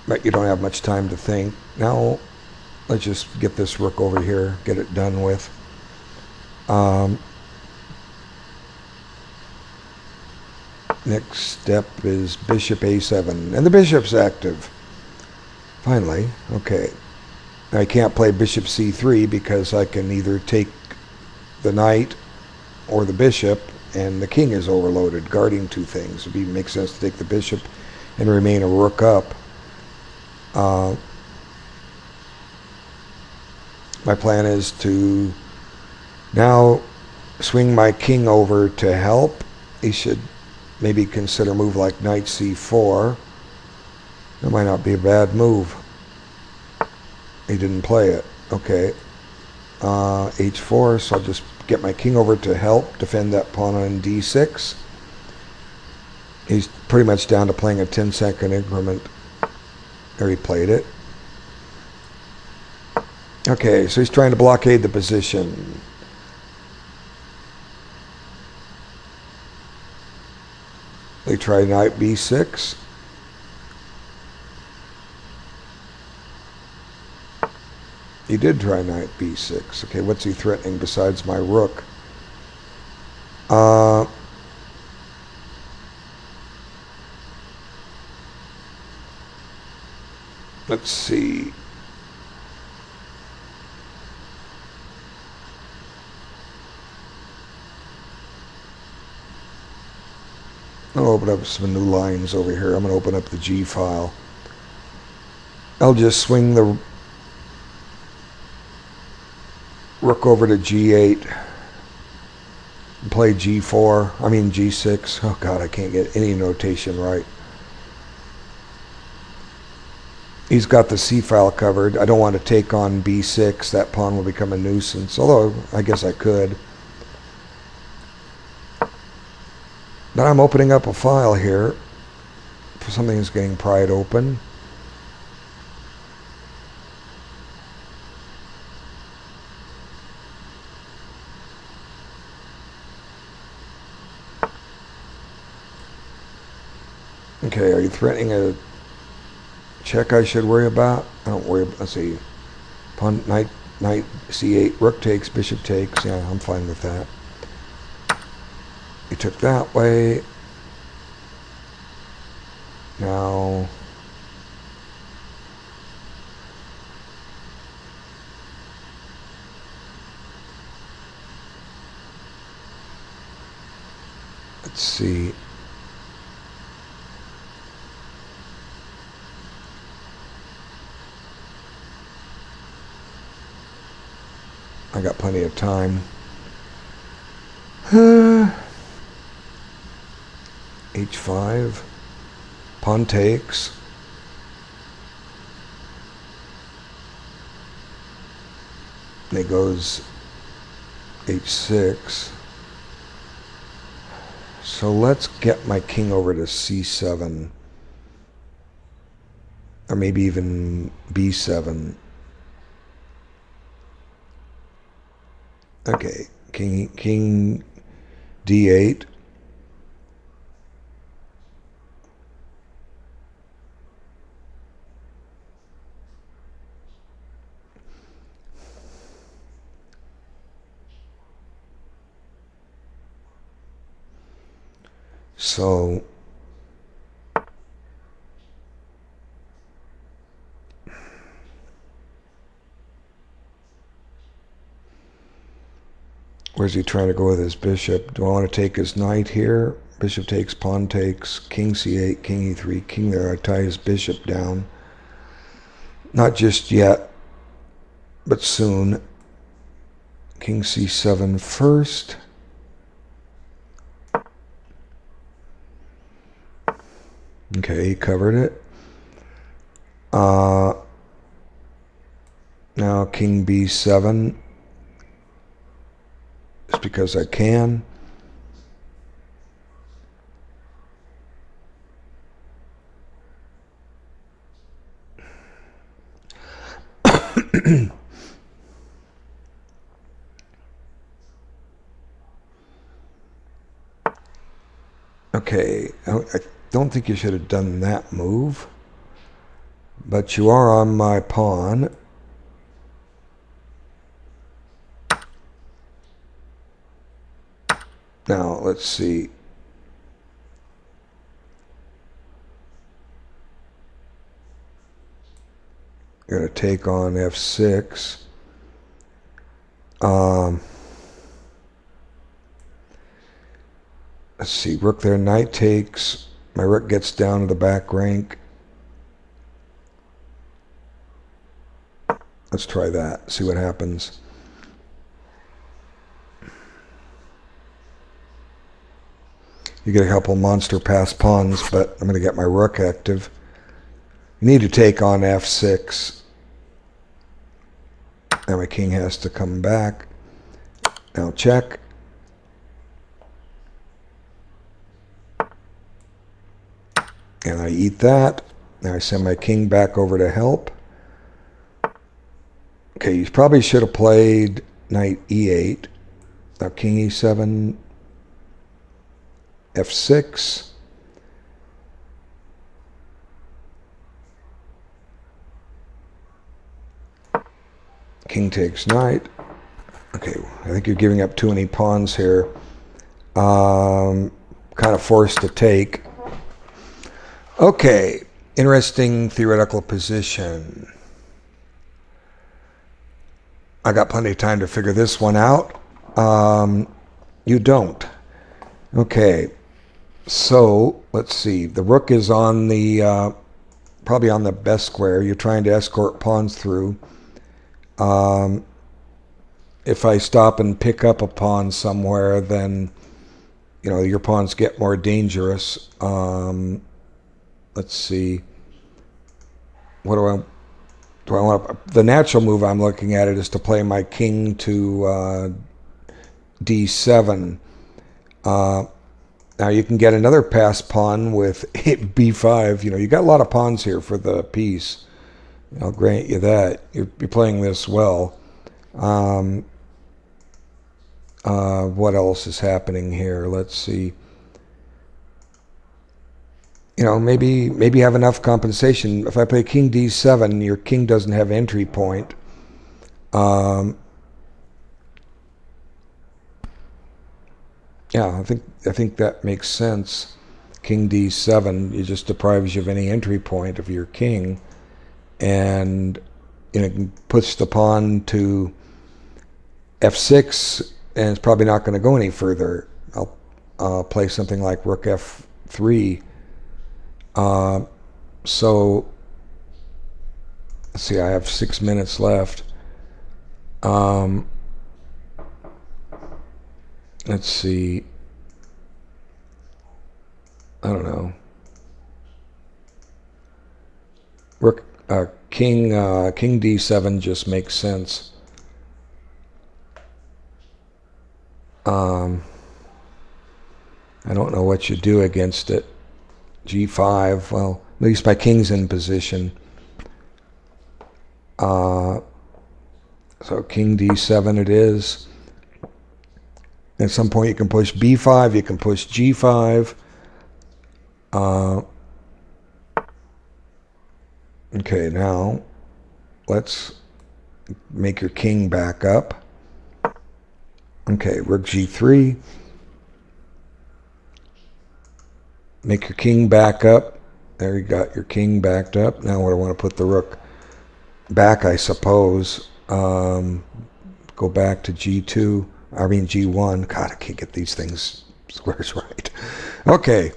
But you don't have much time to think. Now, let's just get this rook over here, get it done with. Next step is bishop a7, and the bishop's active. Finally, okay. Now I can't play bishop c3 because I can either take the knight or the bishop, and the king is overloaded, guarding two things. It makes sense to take the bishop and remain a rook up. My plan is to now swing my king over to help. He should maybe consider a move like knight c4. That might not be a bad move. He didn't play it. Okay. h4, so I'll just get my king over to help defend that pawn on d6. He's pretty much down to playing a 10-second increment. There, he played it. Okay, so he's trying to blockade the position. They try knight b6. He did try knight b6. Okay, what's he threatening besides my rook? Let's see. I'll open up some new lines over here. I'm going to open up the G file. I'll just swing the rook over to G8 and play G6. Oh God, I can't get any notation right. He's got the C file covered. I don't want to take on B6. That pawn will become a nuisance, although I guess I could. But I'm opening up a file here for something that's getting pried open. Okay, are you threatening a check I should worry about? I don't worry about, let's see. Pawn, knight c8, rook takes, bishop takes. Yeah, I'm fine with that. He took that way. Now, let's see. I got plenty of time. H5. Pawn takes. And it goes H6. So let's get my king over to C7. Or maybe even B7. Okay, king D8. So where's he trying to go with his bishop? Do I want to take his knight here? Bishop takes, pawn takes, king c8, king e3, king there. I tie his bishop down. Not just yet, but soon. King c7 first. Okay, he covered it. Now king b7. Just because I can. Okay, I don't think you should have done that move, but you are on my pawn. Now, let's see. You're going to take on f6. Let's see, rook there, knight takes. My rook gets down to the back rank. Let's try that, see what happens. You get a couple monster pass pawns, but I'm going to get my rook active. You need to take on f6. Now my king has to come back. Now check. And I eat that. Now I send my king back over to help. Okay, you probably should have played knight e8. Now king e7, f6. King takes knight. Okay, I think you're giving up too many pawns here. Kind of forced to take. Okay, interesting theoretical position. I got plenty of time to figure this one out. You don't. Okay, so let's see. The rook is on the probably on the best square. You're trying to escort pawns through. If I stop and pick up a pawn somewhere, then your pawns get more dangerous. Let's see. What do I want? The natural move I'm looking at is to play my king to d7. Now you can get another pass pawn with b5. You got a lot of pawns here for the piece. I'll grant you that. You're playing this well. What else is happening here? Let's see. Maybe have enough compensation. If I play king d7, your king doesn't have entry point. Yeah, I think that makes sense. King d7, it just deprives you of any entry point of your king, and puts the pawn to f6, and it's probably not going to go any further. I'll play something like rook f3. So let's see, I have 6 minutes left. Let's see. I don't know. Rook, king d7 just makes sense. I don't know what you do against it. g5. Well, at least my king's in position. So king d7 it is. At some point you can push b5. You can push g5. Okay, now let's make your king back up. Okay, rook g3. Make your king back up. There you got your king backed up. Now where do I want to put the rook? Back, I suppose. Go back to g2. I mean g1. God, I can't get these things squares right. Okay.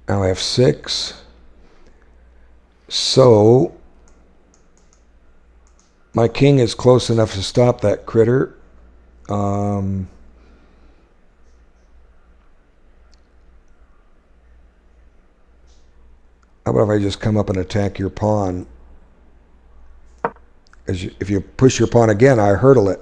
Now f6. So my king is close enough to stop that critter. How about if I just come up and attack your pawn? If you push your pawn again, I hurdle it.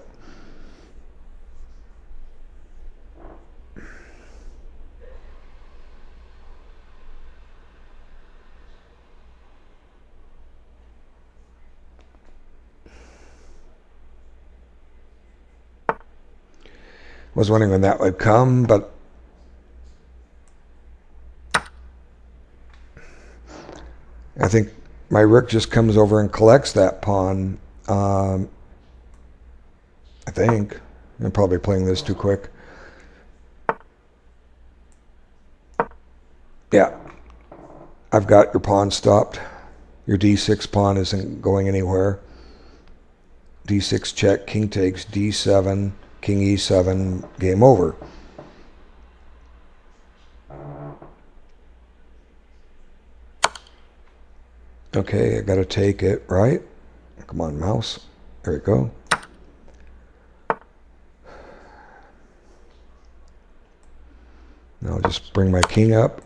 Was wondering when that would come, but I think my rook just comes over and collects that pawn. I think. I'm probably playing this too quick. Yeah. I've got your pawn stopped. Your d6 pawn isn't going anywhere. d6 check, king takes, d7, king e7, game over. Okay, I gotta take it, right? Come on, mouse. There we go. Now I'll just bring my king up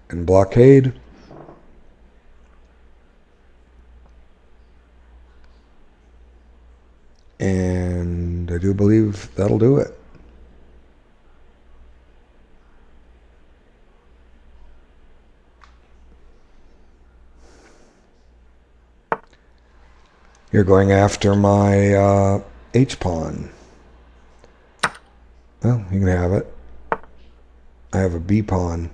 and blockade. And I do believe that'll do it. You're going after my h-pawn. Well, you can have it. I have a b-pawn.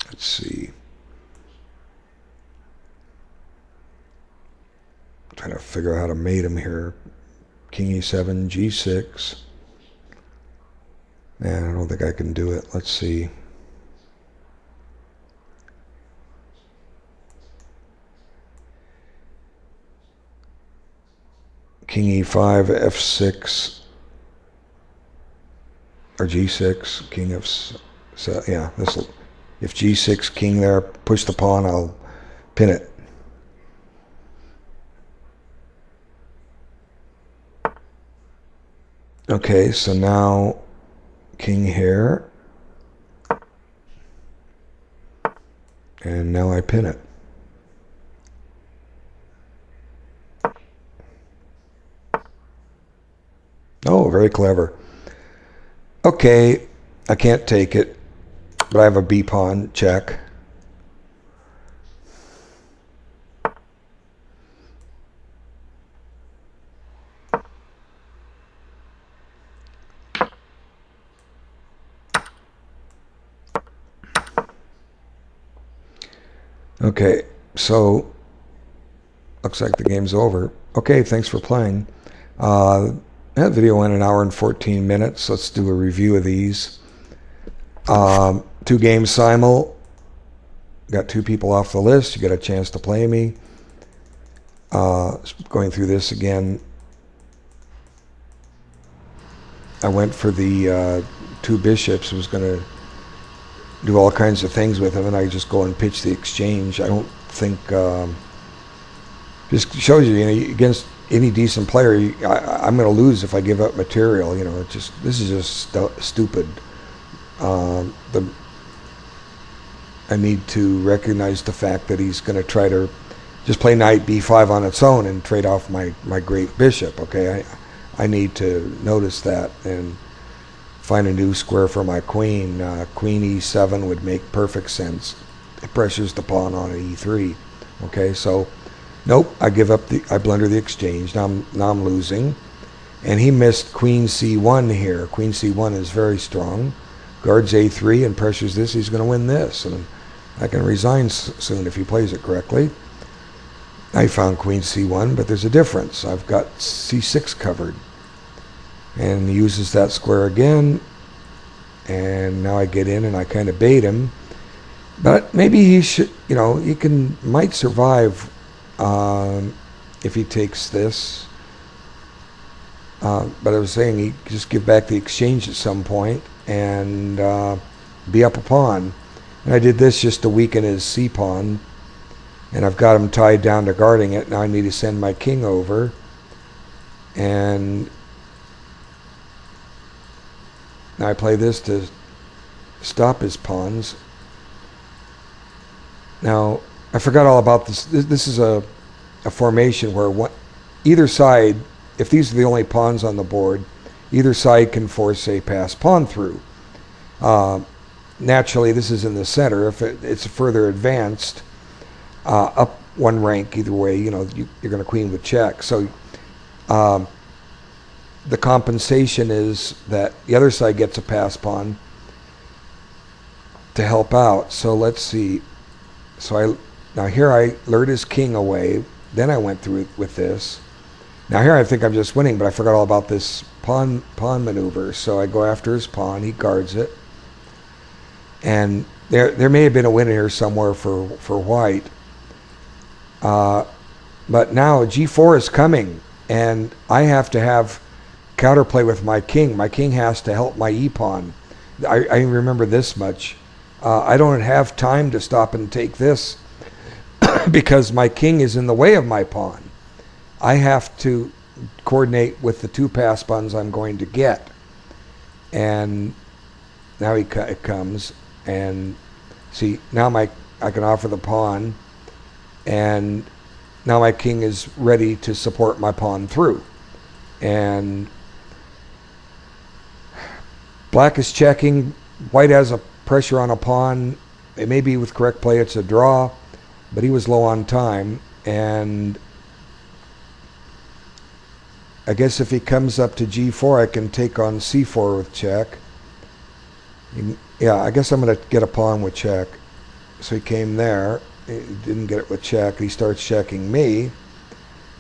Let's see. I'm trying to figure out how to mate him here. King e7, g6. Man, I don't think I can do it. Let's see. King e5, f6, or g6, king f7. Yeah, this will. If g6, king there, push the pawn, I'll pin it. Okay, so now king here, and now I pin it. Oh, very clever. Okay, I can't take it, but I have a b pawn check. Okay, so looks like the game's over. Okay, thanks for playing. That video went an hour and 14 minutes. Let's do a review of these. 2 games simul. Got 2 people off the list. You got a chance to play me. Going through this again. I went for the 2 bishops. I was going to do all kinds of things with them, and I just go and pitch the exchange. I don't think just shows you, against any decent player, I'm going to lose if I give up material. This is just stupid. I need to recognize the fact that he's going to try to just play knight b5 on its own and trade off my great bishop. Okay, I need to notice that and find a new square for my queen. Queen e7 would make perfect sense. It pressures the pawn on an e3. Okay, so nope, I blunder the exchange. Now I'm losing. And he missed queen c1 here. Queen c1 is very strong. Guards a3 and pressures this. He's going to win this. And I can resign soon if he plays it correctly. I found queen c1, but there's a difference. I've got c6 covered. And he uses that square again. And now I get in and I kind of bait him. But maybe he should, he might survive if he takes this. But I was saying he just give back the exchange at some point and be up a pawn. And I did this just to weaken his c-pawn. And I've got him tied down to guarding it. Now I need to send my king over. And now I play this to stop his pawns. Now, I forgot all about this. This is a formation where either side, if these are the only pawns on the board, either side can force a passed pawn through. Naturally, this is in the center. If it's further advanced, up one rank either way, you're going to queen with check. So the compensation is that the other side gets a passed pawn to help out. So let's see. So now here I lured his king away. Then I went through with this. Now here I think I'm just winning, but I forgot all about this pawn maneuver. So I go after his pawn. He guards it. And there may have been a win here somewhere for white. But now g4 is coming, and I have to have counterplay with my king. My king has to help my e-pawn. I remember this much. I don't have time to stop and take this because my king is in the way of my pawn. I have to coordinate with the two pass pawns I'm going to get. And now it comes, and see, now I can offer the pawn, and now my king is ready to support my pawn through. And black is checking. White has a pressure on a pawn. It may be with correct play it's a draw, but he was low on time. And I guess if he comes up to g4, I can take on c4 with check. Yeah, I guess I'm going to get a pawn with check. So he came there. He didn't get it with check. He starts checking me.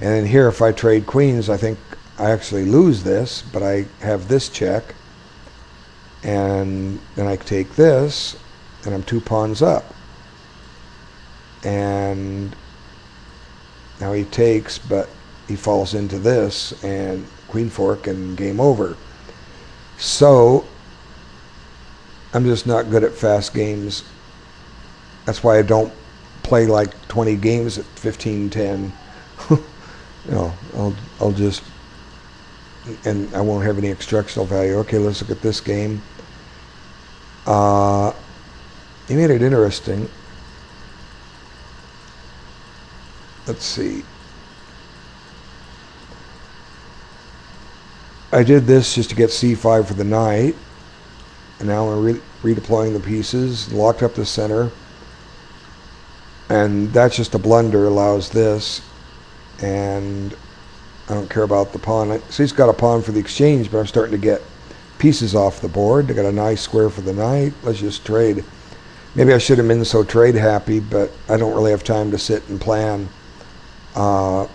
And then here, if I trade queens, I think I actually lose this, but I have this check. And then I take this, and I'm 2 pawns up. And now he takes, but he falls into this, and queen fork, and game over. So I'm just not good at fast games. That's why I don't play like 20 games at 15-10. I'll just, and I won't have any instructional value. Okay, let's look at this game. He made it interesting. Let's see. I did this just to get c5 for the knight, and now I'm redeploying the pieces, locked up the center, and that's just a blunder. Allows this, and I don't care about the pawn. So he's got a pawn for the exchange, but I'm starting to get pieces off the board. I got a nice square for the knight. Let's just trade. Maybe I should have been so trade happy, but I don't really have time to sit and plan a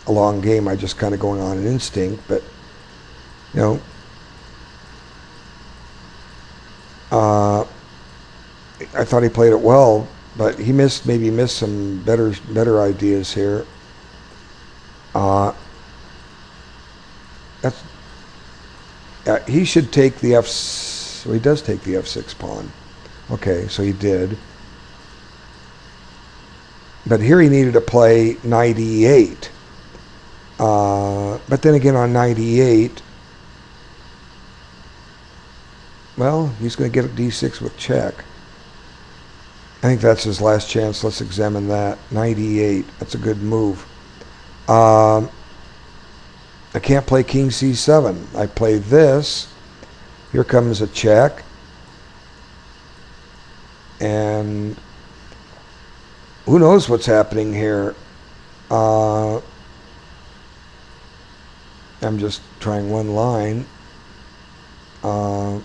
long game. I just kind of going on an instinct, but I thought he played it well, but he maybe missed some better ideas here. He should take the so he does take the f6 pawn. Okay, so he did. But here he needed to play knight e8. But then again on knight e8, well, he's going to get a d6 with check. I think that's his last chance. Let's examine that. Knight e8. That's a good move. I can't play king c7. I play this. Here comes a check. And who knows what's happening here. I'm just trying one line. Time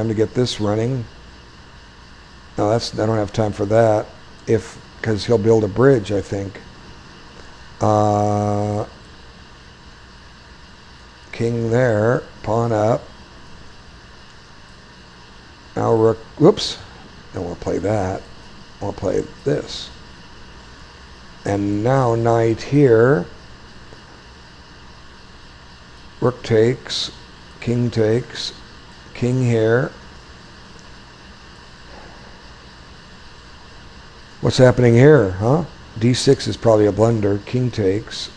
to get this running. No, I don't have time for that. Because he'll build a bridge, I think. King there, pawn up. Now rook. Whoops! Don't want to play that. I want to play this. And now knight here. Rook takes. King takes. King here. What's happening here, huh? d6 is probably a blunder. King takes.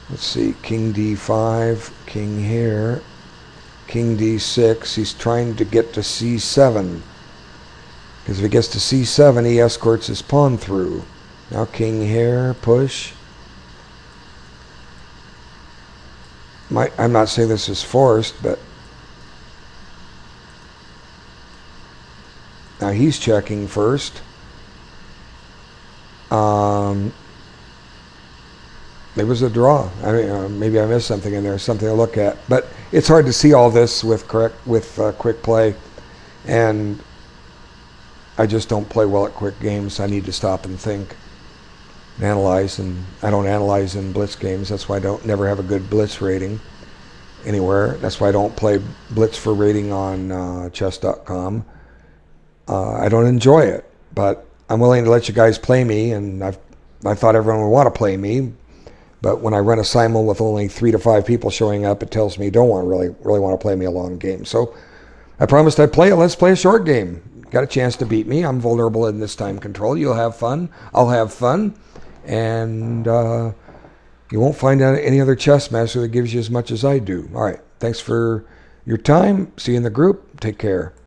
Let's see. King d5. King here. King d6. He's trying to get to c7. Because if he gets to c7, he escorts his pawn through. Now king here. Push. I'm not saying this is forced, but now he's checking first. It was a draw. I mean, maybe I missed something in there, something to look at. But it's hard to see all this with quick play, and I just don't play well at quick games. I need to stop and think, and analyze, and I don't analyze in blitz games. That's why I never have a good blitz rating anywhere. That's why I don't play blitz for rating on chess.com. I don't enjoy it, but I'm willing to let you guys play me, and I thought everyone would want to play me, but when I run a simul with only 3 to 5 people showing up, it tells me you don't really want to play me a long game. So I promised I'd play it. Let's play a short game. Got a chance to beat me. I'm vulnerable in this time control. You'll have fun. I'll have fun, and you won't find out any other chess master that gives you as much as I do. All right. Thanks for your time. See you in the group. Take care.